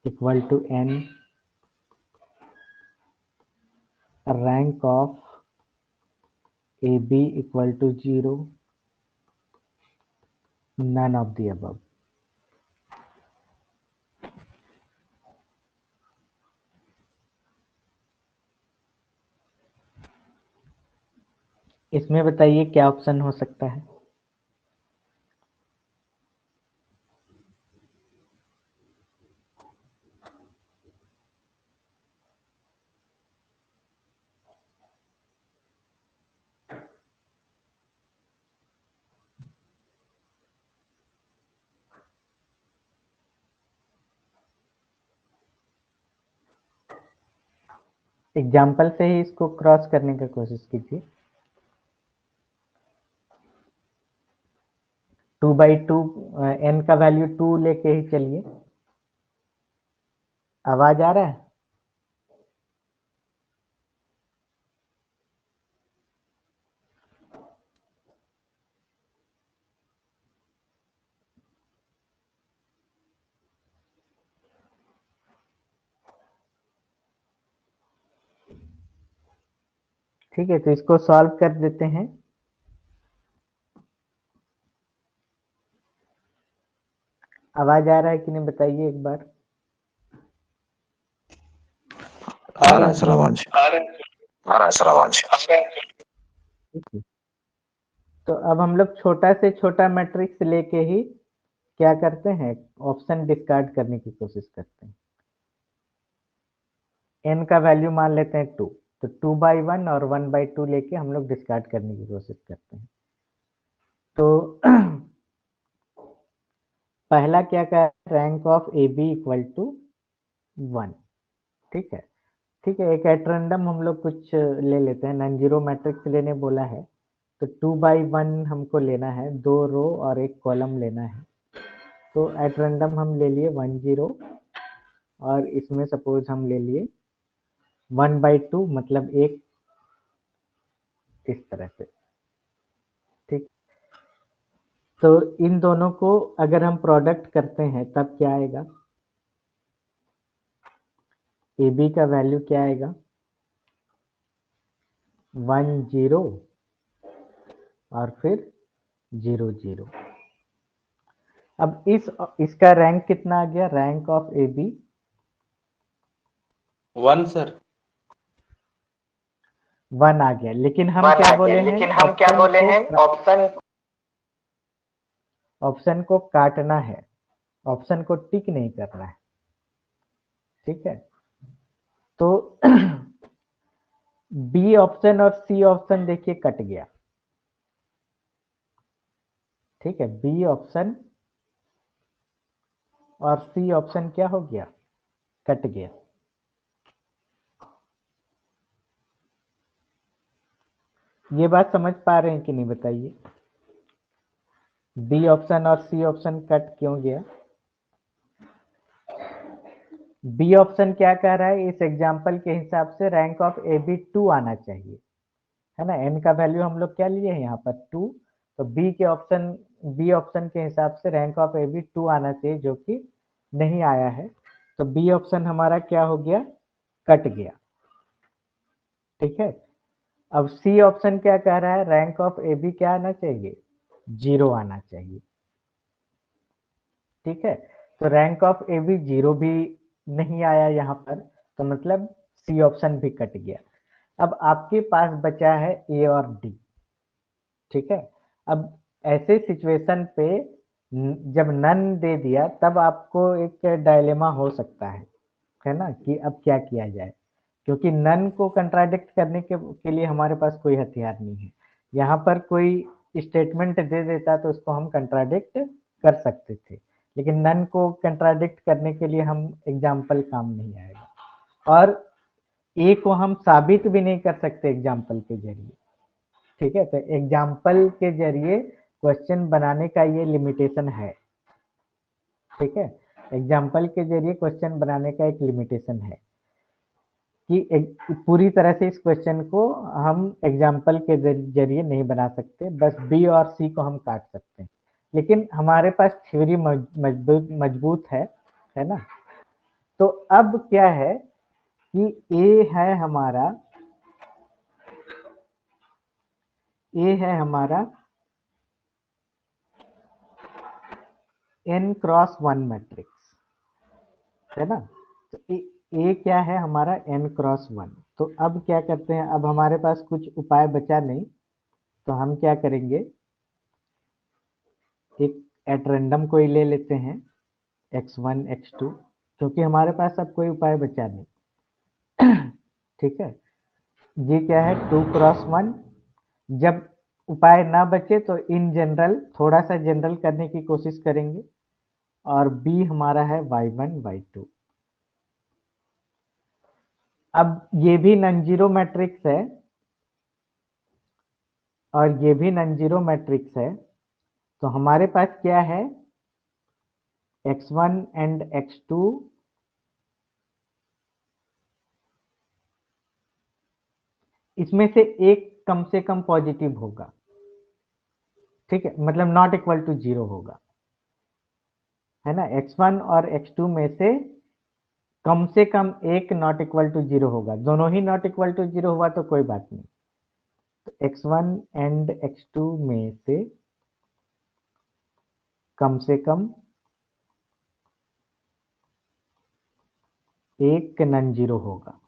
equal to n, rank of AB equal to 0, none of the above। इसमें बताइए क्या option हो सकता है। Example से ही इसको cross करने की कोशिश कीजिए। 2/2 n का वैल्यू 2 लेके ही चलिए। आवाज आ रहा है? ठीक है, तो इसको सॉल्व कर देते हैं। आवाज आ रहा है कि नहीं बताइए एक बार। आ रहा है सर आवाज, आ रहा है सर आवाज। तो अब हम लोग छोटा से छोटा मैट्रिक्स लेके ही क्या करते हैं, ऑप्शन डिस्कार्ड करने की कोशिश करते हैं। n का वैल्यू मान लेते हैं 2, तो 2/1 और 1/2 लेके हम लोग डिस्कार्ड करने की कोशिश करते हैं। तो पहला क्या कहा, rank of A B equal to 1। ठीक है, ठीक है, एक एट रैंडम हम लोग कुछ ले लेते हैं। नॉन जीरो मैट्रिक्स लेने बोला है, तो 2/1 हमको लेना है, 2 रो और एक कॉलम लेना है। तो एट रैंडम हम ले लिए 1 0, और इसमें सपोज हम ले लिए 1/2, मतलब एक, इस तरह से। ठीक, तो इन दोनों को अगर हम प्रोडक्ट करते हैं तब क्या आएगा, ए बी का वैल्यू क्या आएगा, 1 0 और फिर 0 0। अब इसका रैंक कितना आ गया? Rank of A B 1 sir. 1 आ गया, लेकिन हम 1 क्या आ गया, बोले हैं? लेकिन हम क्या ऑप्शन बोले को हैं? ऑप्शन को काटना है, ऑप्शन को टिक नहीं करना है। ठीक है, तो बी ऑप्शन और सी ऑप्शन देखिए कट गया। ठीक है, बी ऑप्शन और सी ऑप्शन क्या हो गया? कट गया। ये बात समझ पा रहे हैं कि नहीं बताइए? बी ऑप्शन और सी ऑप्शन कट क्यों गया? बी ऑप्शन क्या कह रहा है? इस एग्जाम्पल के हिसाब से रैंक ऑफ ए बी 2 आना चाहिए, है ना। एन का वैल्यू हम लोग क्या लिए हैं यहाँ पर? 2। तो बी ऑप्शन के हिसाब से रैंक ऑफ ए बी 2 आना चाहिए, जो कि नहीं आया है। तो बी ऑप्शन हमारा क्या हो गया? कट गया। ठीक है, अब सी ऑप्शन क्या कह रहा है? रैंक ऑफ ए बी क्या आना चाहिए? 0 आना चाहिए। ठीक है, तो रैंक ऑफ ए बी 0 भी नहीं आया यहाँ पर, तो मतलब सी ऑप्शन भी कट गया। अब आपके पास बचा है ए और डी। ठीक है, अब ऐसे सिचुएशन पे जब नन दे दिया तब आपको एक डायलेमा हो सकता है ना, कि अब क्या किया जाए, क्योंकि नन को कंट्राडिक्ट करने के लिए हमारे पास कोई हथियार नहीं है। यहाँ पर कोई स्टेटमेंट दे देता तो उसको हम कंट्राडिक्ट कर सकते थे, लेकिन नन को कंट्राडिक्ट करने के लिए हम एग्जाम्पल काम नहीं आएगा, और ए को हम साबित भी नहीं कर सकते एग्जाम्पल के जरिए। ठीक है, तो एग्जाम्पल के जरिए क्वेश्चन बनाने का ये लिमिटेशन है। ठीक है, एग्जाम्पल के जरिए क्वेश्चन बनाने का एक लिमिटेशन है कि पूरी तरह से इस क्वेश्चन को हम एग्जाम्पल के जरिए नहीं बना सकते, बस बी और सी को हम काट सकते हैं। लेकिन हमारे पास थ्योरी मजबूत है ना। तो अब क्या है कि ए है हमारा n क्रॉस 1 मैट्रिक्स, है ना। तो ए क्या है हमारा? n cross 1। तो अब क्या करते हैं? अब हमारे पास कुछ उपाय बचा नहीं, तो हम क्या करेंगे? एक एट रेंडम कोई ले लेते हैं, x1 x2, क्योंकि हमारे पास अब कोई उपाय बचा नहीं। ठीक है, ये क्या है? 2 क्रॉस 1। जब उपाय ना बचे तो इन जनरल थोड़ा सा जनरल करने की कोशिश करेंगे, और बी हमारा है y1 y2। अब ये भी नॉन जीरो मैट्रिक्स है और ये भी नॉन जीरो मैट्रिक्स है, तो हमारे पास क्या है? x1 एंड x2 इसमें से एक कम से कम पॉजिटिव होगा। ठीक है, मतलब नॉट इक्वल टू 0 होगा, है ना। x1 और x2 में से कम एक नॉट इक्वल टू 0 होगा। दोनों ही नॉट इक्वल टू 0 हुआ तो कोई बात नहीं। तो x1 एंड x2 में से कम एक नॉन जीरो होगा।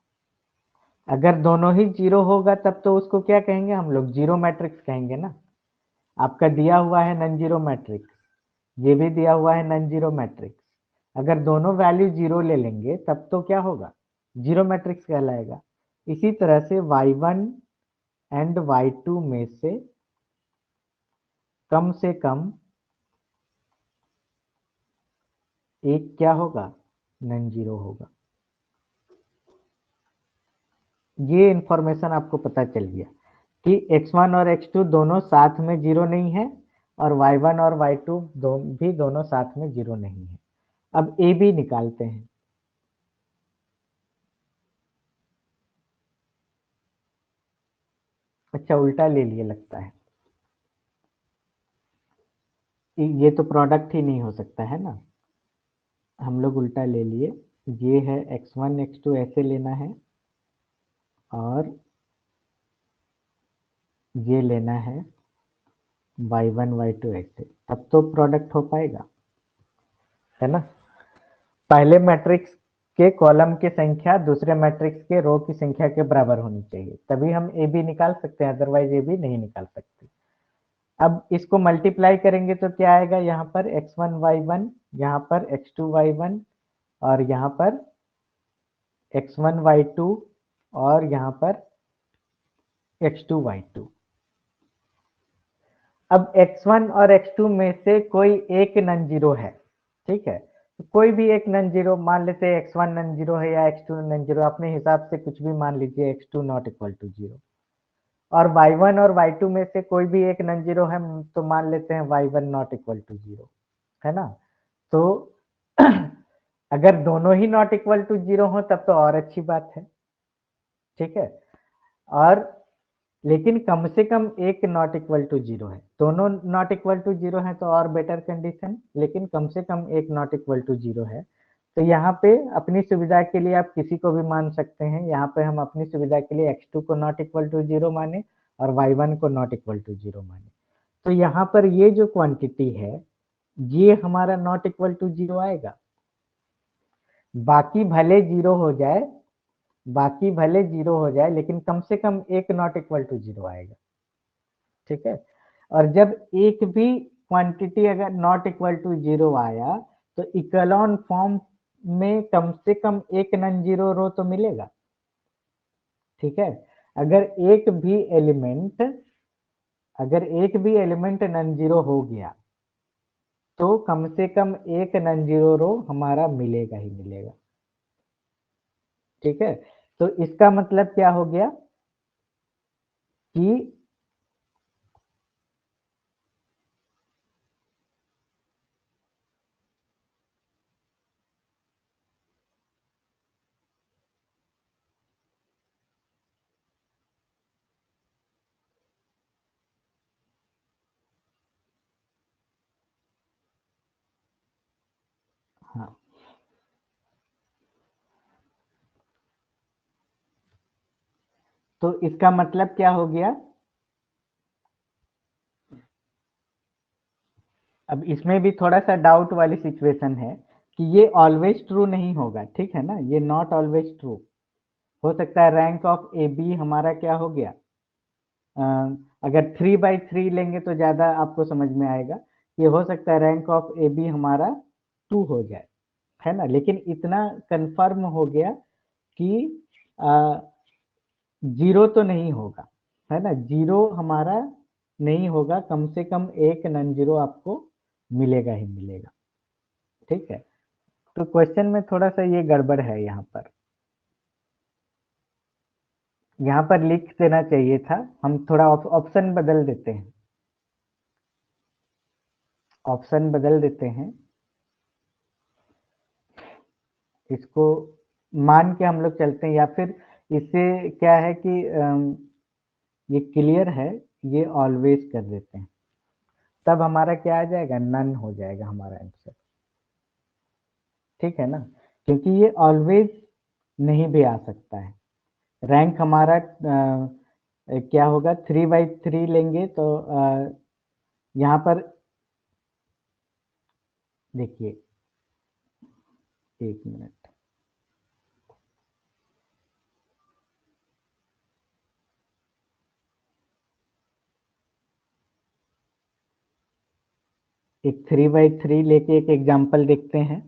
अगर दोनों ही 0 होगा तब तो उसको क्या कहेंगे हम लोग? जीरो मैट्रिक्स कहेंगे ना। आपका दिया हुआ है नॉन जीरो मैट्रिक्स, ये भी दिया हुआ है नॉन जीरो मैट्रिक्स। अगर दोनों वैल्यू 0 ले लेंगे तब तो क्या होगा? जीरो मैट्रिक्स कहलाएगा। इसी तरह से y1 एंड y2 में से कम एक क्या होगा? नॉन जीरो होगा। ये इंफॉर्मेशन आपको पता चल गया कि x1 और x2 दोनों साथ में 0 नहीं है, और y1 और y2 भी दोनों साथ में 0 नहीं है। अब ए बी निकालते हैं। अच्छा, उल्टा ले लिए लगता है। ये तो प्रोडक्ट ही नहीं हो सकता, है ना। हम लोग उल्टा ले लिए। ये है x1 x2 ऐसे लेना है, और ये लेना है y1 y2 ऐसे, तब तो प्रोडक्ट हो पाएगा। है ना। पहले मैट्रिक्स के कॉलम की संख्या दूसरे मैट्रिक्स के रो की संख्या के बराबर होनी चाहिए, तभी हम ए बी निकाल सकते हैं, अदरवाइज ए बी नहीं निकाल सकते। अब इसको मल्टीप्लाई करेंगे तो क्या आएगा, यहाँ पर x1 y1, यहाँ पर x2 y1, और यहाँ पर x1 y2, और यहाँ पर x2 y2। अब x1 और x2 में से कोई एक नॉन जीरो है, ठीक है। तो कोई भी एक नॉन जीरो, मान लेते हैं x1 नॉन जीरो है या x2 नॉन जीरो, अपने हिसाब से कुछ भी मान लीजिए, x2 not equal to zero. और y1 और y2 में से कोई भी एक नॉन जीरो है, तो मान लेते हैं y1 not equal to zero, है ना। तो अगर दोनों ही नॉट इक्वल टू जीरो हो तब तो और अच्छी बात है, ठीक है। और लेकिन कम से कम एक नॉट इक्वल टू जीरो है, दोनों नॉट इक्वल टू जीरो है तो और बेटर कंडीशन, लेकिन कम से कम एक नॉट इक्वल टू जीरो है। तो यहाँ पे अपनी सुविधा के लिए आप किसी को भी मान सकते हैं, यहाँ पे हम अपनी सुविधा के लिए x2 को नॉट इक्वल टू जीरो माने और y1 को नॉट इक्वल टू जीरो माने। तो यहाँ पर ये जो क्वांटिटी है ये हमारा नॉट इक्वल टू जीरो आएगा। बाकी भले जीरो हो जाए, बाकी भले जीरो हो जाए, लेकिन कम से कम एक नॉट इक्वल टू जीरो आएगा, ठीक है। और जब एक भी क्वांटिटी अगर नॉट इक्वल टू जीरो आया तो इकोलॉन फॉर्म में कम से कम एक नॉन जीरो रो तो मिलेगा, ठीक है। अगर एक भी एलिमेंट नॉन जीरो हो गया तो कम से कम एक नॉन जीरो रो हमारा मिलेगा ही मिलेगा, ठीक है। तो इसका मतलब क्या हो गया कि हाँ, तो इसका मतलब क्या हो गया, अब इसमें भी थोड़ा सा डाउट वाली सिचुएशन है कि ये ऑलवेज ट्रू नहीं होगा, ठीक है ना, ये नॉट ऑलवेज ट्रू हो सकता है। रैंक ऑफ ए बी हमारा क्या हो गया, अ, अगर 3/3 लेंगे तो ज्यादा आपको समझ में आएगा। ये हो सकता है रैंक ऑफ ए बी हमारा 2 हो जाए, है ना। लेकिन इतना कंफर्म हो गया कि जीरो तो नहीं होगा, है ना, जीरो हमारा नहीं होगा, कम से कम एक नॉन जीरो आपको मिलेगा ही मिलेगा, ठीक है। तो क्वेश्चन में थोड़ा सा ये गड़बड़ है, यहाँ पर लिख देना चाहिए था, हम थोड़ा ऑप्शन बदल देते हैं, इसको मान के हम लोग चलते हैं, या फिर इससे क्या है कि ये क्लियर है, ये ऑलवेज कर देते हैं, तब हमारा क्या आ जाएगा, नन हो जाएगा हमारा आंसर, ठीक है ना। क्योंकि ये ऑलवेज नहीं भी आ सकता है। रैंक हमारा क्या होगा, 3/3 लेंगे तो यहाँ पर देखिए, एक मिनट, एक 3/3 लेके एक एग्जांपल देखते हैं,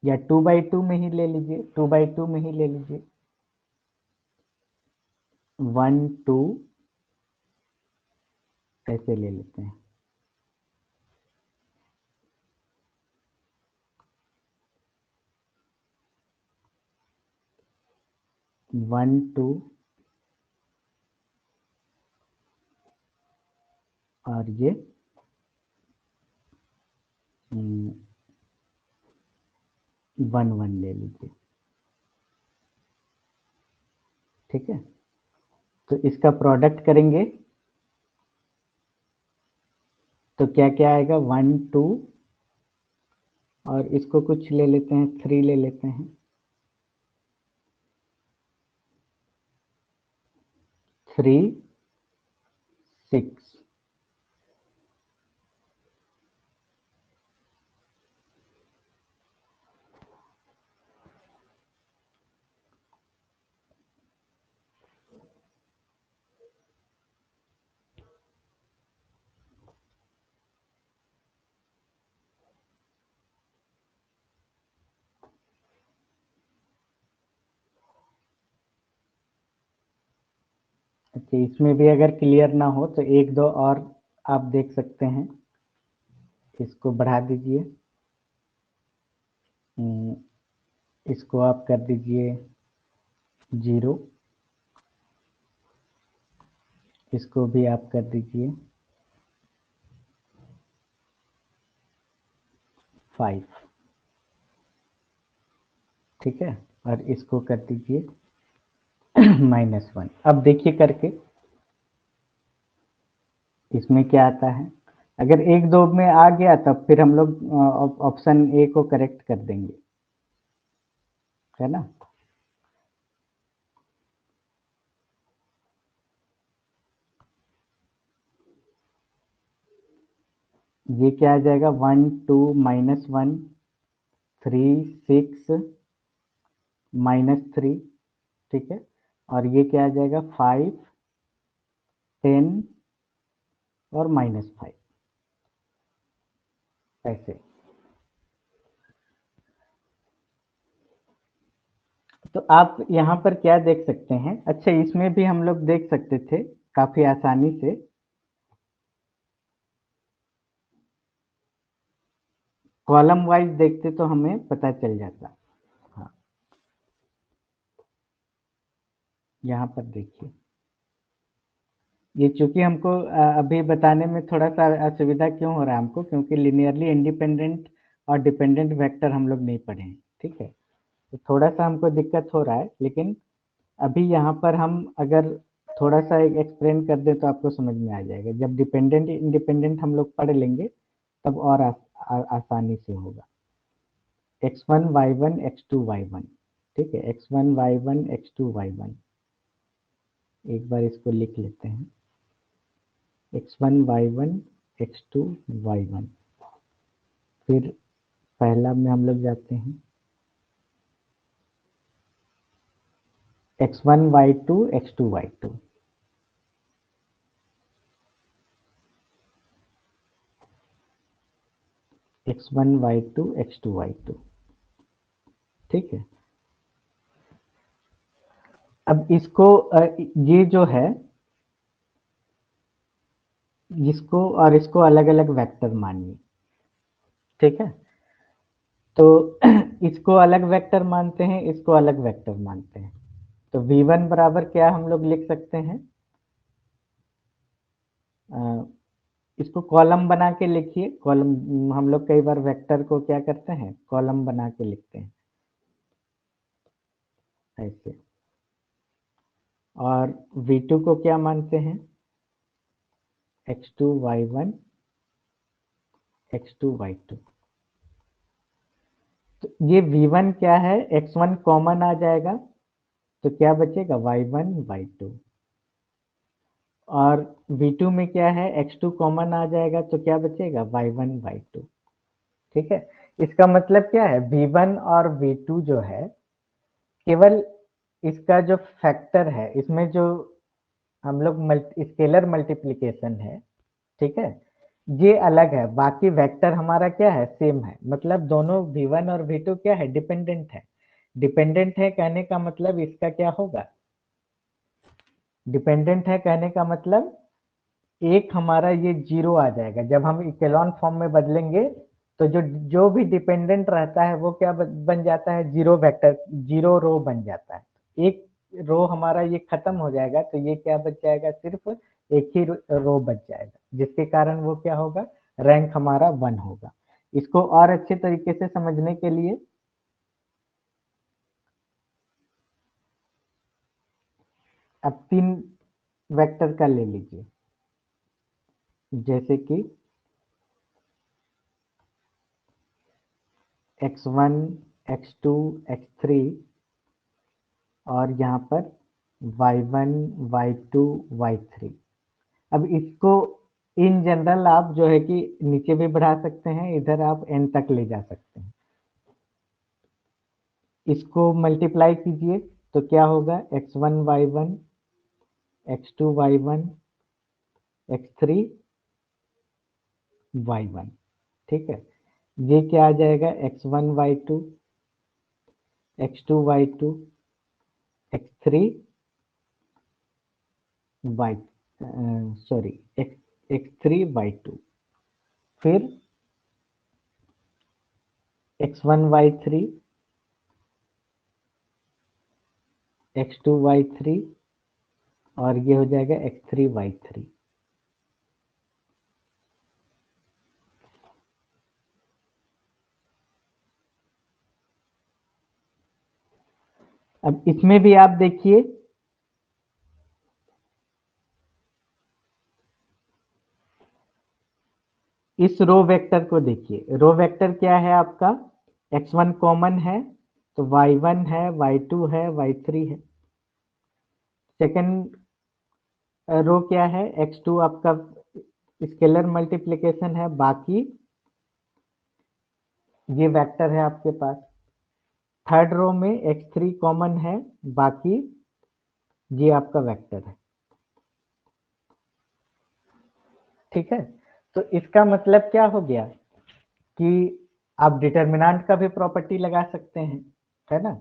या 2/2 में ही ले लीजिए, 2/2 में ही ले लीजिए, 1 2 ऐसे ले लेते हैं। वन टू और ये 1 1 ले लीजिए, ठीक है। तो इसका प्रोडक्ट करेंगे तो क्या क्या आएगा, 1 2, और इसको कुछ ले लेते हैं, 3 ले लेते हैं, 3 6, अच्छा, इसमें भी अगर क्लियर ना हो तो एक दो और आप देख सकते हैं। इसको बढ़ा दीजिए, इसको आप कर दीजिए 0, इसको भी आप कर दीजिए 5, ठीक है, और इसको कर दीजिए -1। अब देखिए करके इसमें क्या आता है। अगर एक दो में आ गया तब फिर हम लोग ऑप्शन ए को करेक्ट कर देंगे, है ना। ये क्या आ जाएगा, 1 2 -1 3 6 -3, ठीक है, और ये क्या आ जाएगा 5 10 और -5, ऐसे। तो आप यहाँ पर क्या देख सकते हैं। अच्छा, इसमें भी हम लोग देख सकते थे काफी आसानी से, कॉलम वाइज देखते तो हमें पता चल जाता। हाँ, यहाँ पर देखिए, ये चूंकि हमको अभी बताने में थोड़ा सा असुविधा क्यों हो रहा है हमको, क्योंकि लिनियरली इंडिपेंडेंट और डिपेंडेंट वेक्टर हम लोग नहीं पढ़े हैं, ठीक है, तो थोड़ा सा हमको दिक्कत हो रहा है। लेकिन अभी यहाँ पर हम अगर थोड़ा सा एक्सप्लेन कर दें तो आपको समझ में आ जाएगा। जब डिपेंडेंट इंडिपेंडेंट हम लोग पढ़ लेंगे तब और आसानी से होगा। x1 y1 x2 y1, ठीक है, x1 y1 x2 y1। एक बार इसको लिख लेते हैं, x1 y1 x2 y1। फिर पहला में हम लोग जाते हैं, x1 y2 x2 y2, x1 y2 x2 y2, ठीक है। अब इसको ये जो है, इसको और इसको अलग अलग वेक्टर मानिए, ठीक है। तो इसको अलग वेक्टर मानते हैं, इसको अलग वेक्टर मानते हैं। तो v1 बराबर क्या हम लोग लिख सकते हैं, इसको कॉलम बना के लिखिए। कॉलम हम लोग कई बार वेक्टर को क्या करते हैं, कॉलम बना के लिखते हैं ऐसे। और v2 को क्या मानते हैं, x2 y1 x2 y2। तो ये v1 क्या है, x1 कॉमन आ जाएगा तो क्या बचेगा, y1 y2। और v2 में क्या है, x2 कॉमन आ जाएगा तो क्या बचेगा, y1 y2, ठीक है। इसका मतलब क्या है, v1 और v2 जो है, केवल इसका जो फैक्टर है, इसमें जो हम लोग स्केलर मल्टीप्लिकेशन है, ठीक है, ये अलग है। बाकी वेक्टर हमारा क्या है, सेम है। मतलब दोनों v1 और v2 क्या है, डिपेंडेंट है। डिपेंडेंट है कहने का मतलब इसका क्या होगा, डिपेंडेंट है कहने का मतलब एक हमारा ये 0 आ जाएगा। जब हम इकेलॉन फॉर्म में बदलेंगे तो जो जो भी डिपेंडेंट रहता है वो क्या बन जाता है, 0 वेक्टर, 0 रो बन जाता है। एक रो हमारा ये खत्म हो जाएगा तो ये क्या बच जाएगा, सिर्फ एक ही रो बच जाएगा, जिसके कारण वो क्या होगा, रैंक हमारा 1 होगा। इसको और अच्छे तरीके से समझने के लिए अब 3 वेक्टर का ले लीजिए, जैसे कि x1 x2 x3, और यहाँ पर y1 y2 y3। अब इसको इन जनरल आप जो है कि नीचे भी बढ़ा सकते हैं, इधर आप n तक ले जा सकते हैं। इसको मल्टीप्लाई कीजिए तो क्या होगा, x1 y1 x2 y1 x3 y1, ठीक है। ये क्या आ जाएगा, x1 y2 x2 y2 x3 Y sorry x3 y2, फिर x1 y3, x2 y3 और ये हो जाएगा x3 y3। अब इसमें भी आप देखिए, इस रो वेक्टर को देखिए। रो वेक्टर क्या है आपका, x1 कॉमन है तो y1 है, y2 है, y3 है। सेकंड रो क्या है, x2 आपका स्केलर मल्टीप्लिकेशन है, बाकी ये वेक्टर है आपके पास। थर्ड रो में x3 कॉमन है, बाकी ये आपका वेक्टर है। ठीक है, तो इसका मतलब क्या हो गया कि आप डिटर्मिनेंट का भी प्रॉपर्टी लगा सकते हैं, है ना,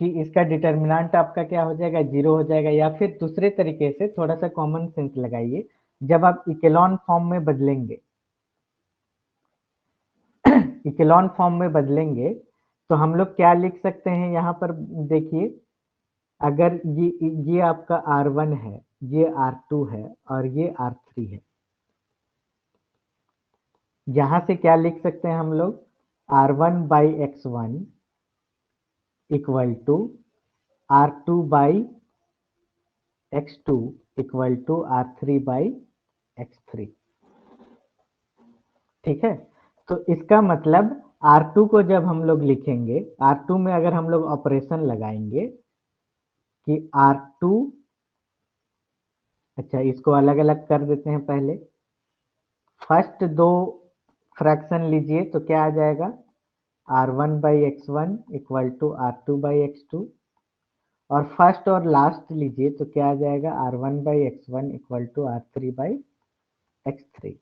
कि इसका डिटर्मिनेंट आपका क्या हो जाएगा, 0 हो जाएगा। या फिर दूसरे तरीके से थोड़ा सा कॉमन सेंस लगाइए, जब आप इकेलॉन फॉर्म में बदलेंगे इकेलॉन फॉर्म में बदलेंगे तो हम लोग क्या लिख सकते हैं, यहाँ पर देखिए, अगर ये आपका R1 है, ये R2 है और ये R3 है, यहां से क्या लिख सकते हैं हम लोग, R1 by x1 equal to R2 by x2 equal to R3 by x3। ठीक है, तो इसका मतलब R2 को जब हम लोग लिखेंगे, R2 में अगर हम लोग ऑपरेशन लगाएंगे कि R2, अच्छा इसको अलग अलग कर देते हैं पहले। फर्स्ट दो फ्रैक्शन लीजिए तो क्या आ जाएगा, R1 by x1 equal to R2 by x2, और फर्स्ट और लास्ट लीजिए तो क्या आ जाएगा, R1 by x1 equal to R3 by x3।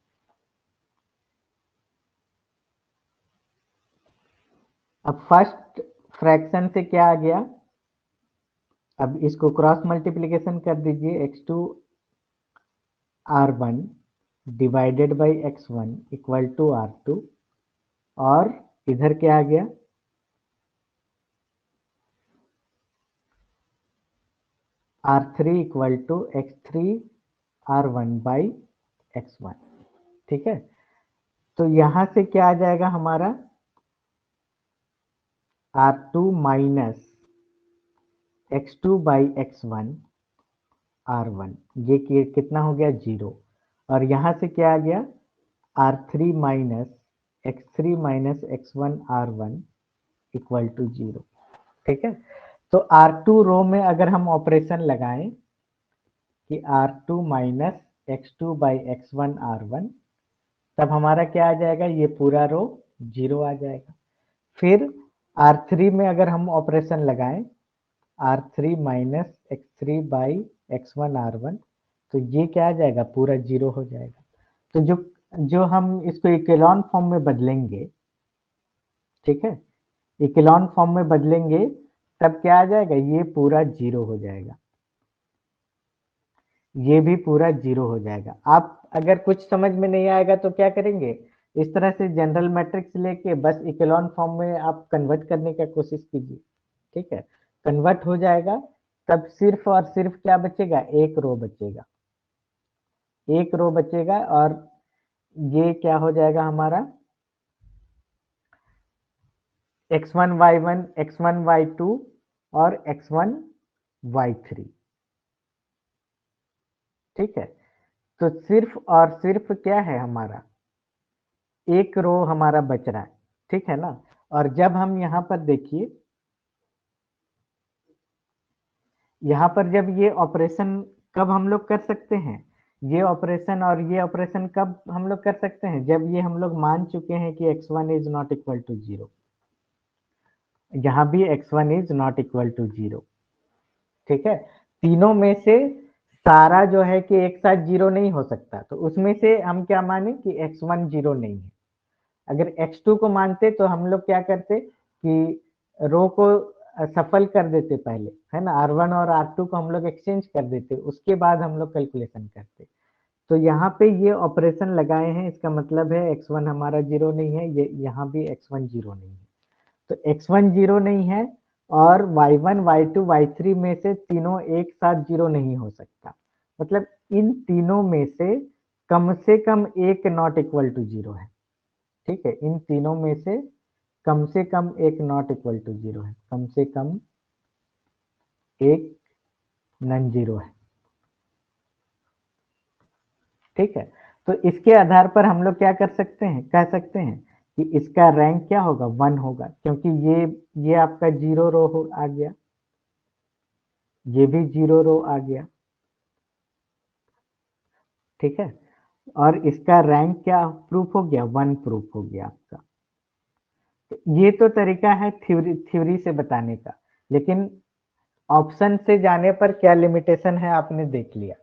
अब फर्स्ट फ्रैक्शन से क्या आ गया, अब इसको क्रॉस मल्टीप्लिकेशन कर दीजिए, x2 R1 divided by x1 equal to R2, और इधर क्या आ गया, R3 equal to x3 R1 by x1। ठीक है, तो यहां से क्या आ जाएगा हमारा, R2 minus x2 by x1 R1, ये कितना हो गया, 0। और यहां से क्या आ गया, R3 minus x3 minus x1 R1 equal to 0। ठीक है, तो R2 रो में अगर हम ऑपरेशन लगाएं कि R2 minus x2 by x1 R1, तब हमारा क्या आ जाएगा, ये पूरा रो 0 आ जाएगा। फिर R3 में अगर हम ऑपरेशन लगाएं R3 minus x3 by x1 R1, तो ये क्या आ जाएगा, पूरा 0 हो जाएगा। तो जो हम इसको इकेलॉन फॉर्म में बदलेंगे, ठीक है, इकेलॉन फॉर्म में बदलेंगे तब क्या आ जाएगा, ये पूरा 0 हो जाएगा, ये भी पूरा 0 हो जाएगा। आप अगर कुछ समझ में नहीं आएगा तो क्या करेंगे, इस तरह से जनरल मैट्रिक्स लेके बस इकेलॉन फॉर्म में आप कन्वर्ट करने का कोशिश कीजिए। ठीक है, कन्वर्ट हो जाएगा, तब सिर्फ और सिर्फ क्या बचेगा, एक रो बचेगा, एक रो बचेगा, और ये क्या हो जाएगा हमारा, x1 y1 x1 y2 और x1 y3। ठीक है, तो सिर्फ और सिर्फ क्या है हमारा, एक रो हमारा बच रहा है। ठीक है ना, और जब हम यहाँ पर देखिए, यहाँ पर जब ये ऑपरेशन कब हम लोग कर सकते हैं, ये ऑपरेशन और ये ऑपरेशन कब हम लोग कर सकते हैं, जब ये हम लोग मान चुके हैं कि x1 is not equal to 0, यहाँ भी x1 is not equal to 0। ठीक है, तीनों में से सारा जो है कि एक साथ 0 नहीं हो सकता, तो उसमें से हम क्या माने कि x1 0 नहीं है। अगर x2 को मानते तो हम लोग क्या करते कि रो को सफल कर देते पहले, है ना, R1 और R2 को हम लोग एक्सचेंज कर देते, उसके बाद हम लोग कैलकुलेशन करते। तो यहाँ पे ये ऑपरेशन लगाए हैं, इसका मतलब है x1 हमारा 0 नहीं है, ये यहाँ भी x1 0 नहीं है। तो x1 0 नहीं है और y1 y2 y3 में से तीनों एक साथ 0 नहीं हो सकता, मतलब इन तीनों में से कम एक नॉट इक्वल टू 0 है। ठीक है, इन तीनों में से कम एक नॉट इक्वल टू 0 है, कम से कम एक नॉन जीरो है। ठीक है, तो इसके आधार पर हम लोग क्या कर सकते हैं, कह सकते हैं कि इसका रैंक क्या होगा, 1 होगा, क्योंकि ये आपका 0 रो आ गया, ये भी 0 रो आ गया। ठीक है, और इसका रैंक क्या प्रूफ हो गया, 1 प्रूफ हो गया आपका। तो ये तो तरीका है थ्योरी से बताने का, लेकिन ऑप्शन से जाने पर क्या लिमिटेशन है आपने देख लिया।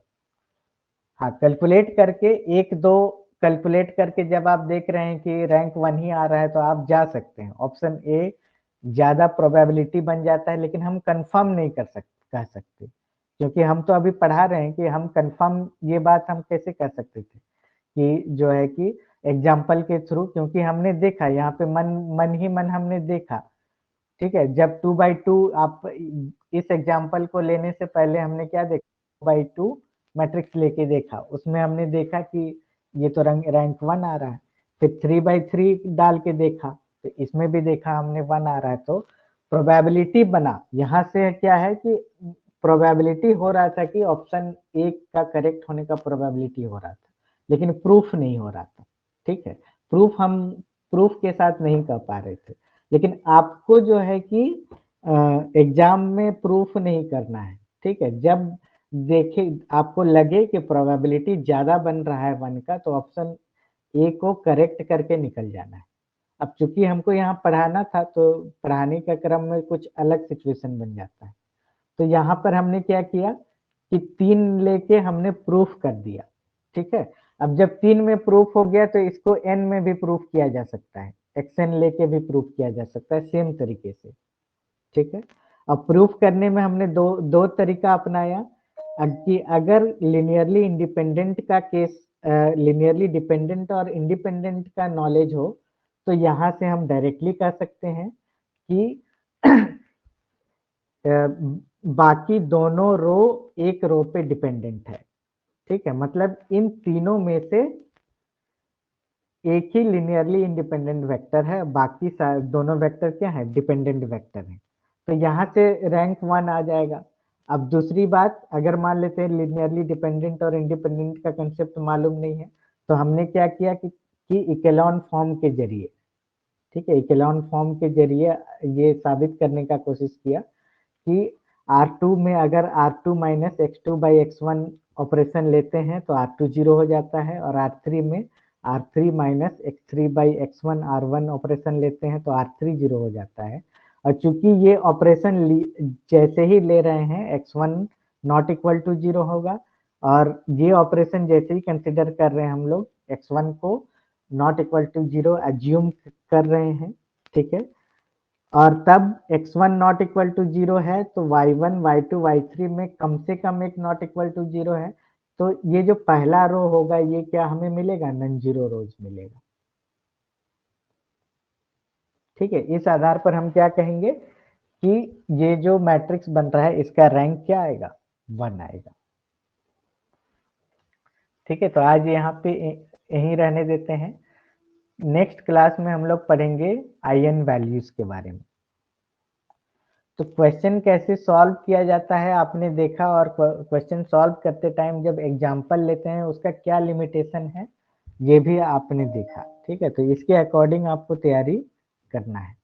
हाँ, कैलकुलेट करके एक दो कैलकुलेट करके जब आप देख रहे हैं कि रैंक 1 ही आ रहा है तो आप जा सकते हैं, ऑप्शन ए ज्यादा प्रोबेबिलिटी बन जाता है, लेकिन हम कंफर्म नहीं कह सकते, क्योंकि हम तो अभी पढ़ा रहे हैं कि हम कंफर्म ये बात हम कैसे कह सकते थे कि जो है कि एग्जाम्पल के थ्रू, क्योंकि हमने देखा यहाँ पे मन ही मन हमने देखा। ठीक है, जब 2/2 आप इस एग्जाम्पल को लेने से पहले हमने क्या देखा, 2/2 मैट्रिक्स लेके देखा, उसमें हमने देखा कि ये तो रैंक 1 आ रहा है। फिर 3/3 डाल के देखा, तो इसमें भी देखा हमने 1 आ रहा है। तो प्रोबेबिलिटी बना, यहाँ से क्या है कि प्रोबेबिलिटी हो रहा था कि ऑप्शन एक का करेक्ट होने का प्रोबेबिलिटी हो रहा था, लेकिन प्रूफ नहीं हो रहा था। ठीक है, प्रूफ के साथ नहीं कर पा रहे थे, लेकिन आपको जो है कि एग्जाम में प्रूफ नहीं करना है। ठीक है, जब देखे आपको लगे कि प्रोबेबिलिटी ज्यादा बन रहा है 1 का, तो ऑप्शन ए को करेक्ट करके निकल जाना है। अब चूंकि हमको यहाँ पढ़ाना था, तो पढ़ाने के क्रम में कुछ अलग सिचुएशन बन जाता है। तो यहाँ पर हमने क्या किया कि 3 लेके हमने प्रूफ कर दिया। ठीक है, अब जब 3 में प्रूफ हो गया तो इसको n में भी प्रूफ किया जा सकता है, xn लेके भी प्रूफ किया जा सकता है सेम तरीके से। ठीक है, अब प्रूफ करने में हमने दो तरीका अपनाया कि अगर लिनियरली इंडिपेंडेंट का केस, लिनियरली डिपेंडेंट और इंडिपेंडेंट का नॉलेज हो, तो यहाँ से हम डायरेक्टली कह सकते हैं कि बाकी दोनों रो एक रो पे डिपेंडेंट है। ठीक है, मतलब इन तीनों में से एक ही लिनियरली इंडिपेंडेंट वेक्टर है, बाकी दोनों वेक्टर क्या है, डिपेंडेंट वेक्टर है। तो यहाँ से रैंक 1 आ जाएगा। अब दूसरी बात, अगर मान लेते हैं लिनियरली डिपेंडेंट और इंडिपेंडेंट का कंसेप्ट मालूम नहीं है, तो हमने क्या किया कि इकेलॉन फॉर्म के जरिए, ठीक है, इकेलॉन फॉर्म के जरिए ये साबित करने का कोशिश किया कि R2 में अगर R2 माइनस x2/x1 ऑपरेशन लेते हैं तो R2 0 हो जाता है, और R3 में R3 minus x3/x1 R1 operation लेते हैं तो R3 0 हो जाता है। और चूंकि ये ऑपरेशन जैसे ही ले रहे हैं x1 नॉट इक्वल टू 0 होगा, और ये ऑपरेशन जैसे ही कंसिडर कर रहे हैं हम लोग x1 को नॉट इक्वल टू 0 एज्यूम कर रहे हैं। ठीक है, और तब x1 नॉट इक्वल टू 0 है तो y1 y2 y3 में कम से कम एक नॉट इक्वल टू 0 है। तो ये जो पहला रो होगा ये क्या हमें मिलेगा, नॉन जीरो रोज मिलेगा। ठीक है, इस आधार पर हम क्या कहेंगे कि ये जो मैट्रिक्स बन रहा है इसका रैंक क्या आएगा, 1 आएगा। ठीक है, तो आज यहाँ पे यहीं रहने देते हैं। नेक्स्ट क्लास में हम लोग पढ़ेंगे आईएन वैल्यूज के बारे में। तो क्वेश्चन कैसे सॉल्व किया जाता है आपने देखा, और क्वेश्चन सॉल्व करते टाइम जब एग्जांपल लेते हैं उसका क्या लिमिटेशन है ये भी आपने देखा। ठीक है, तो इसके अकॉर्डिंग आपको तैयारी करना है।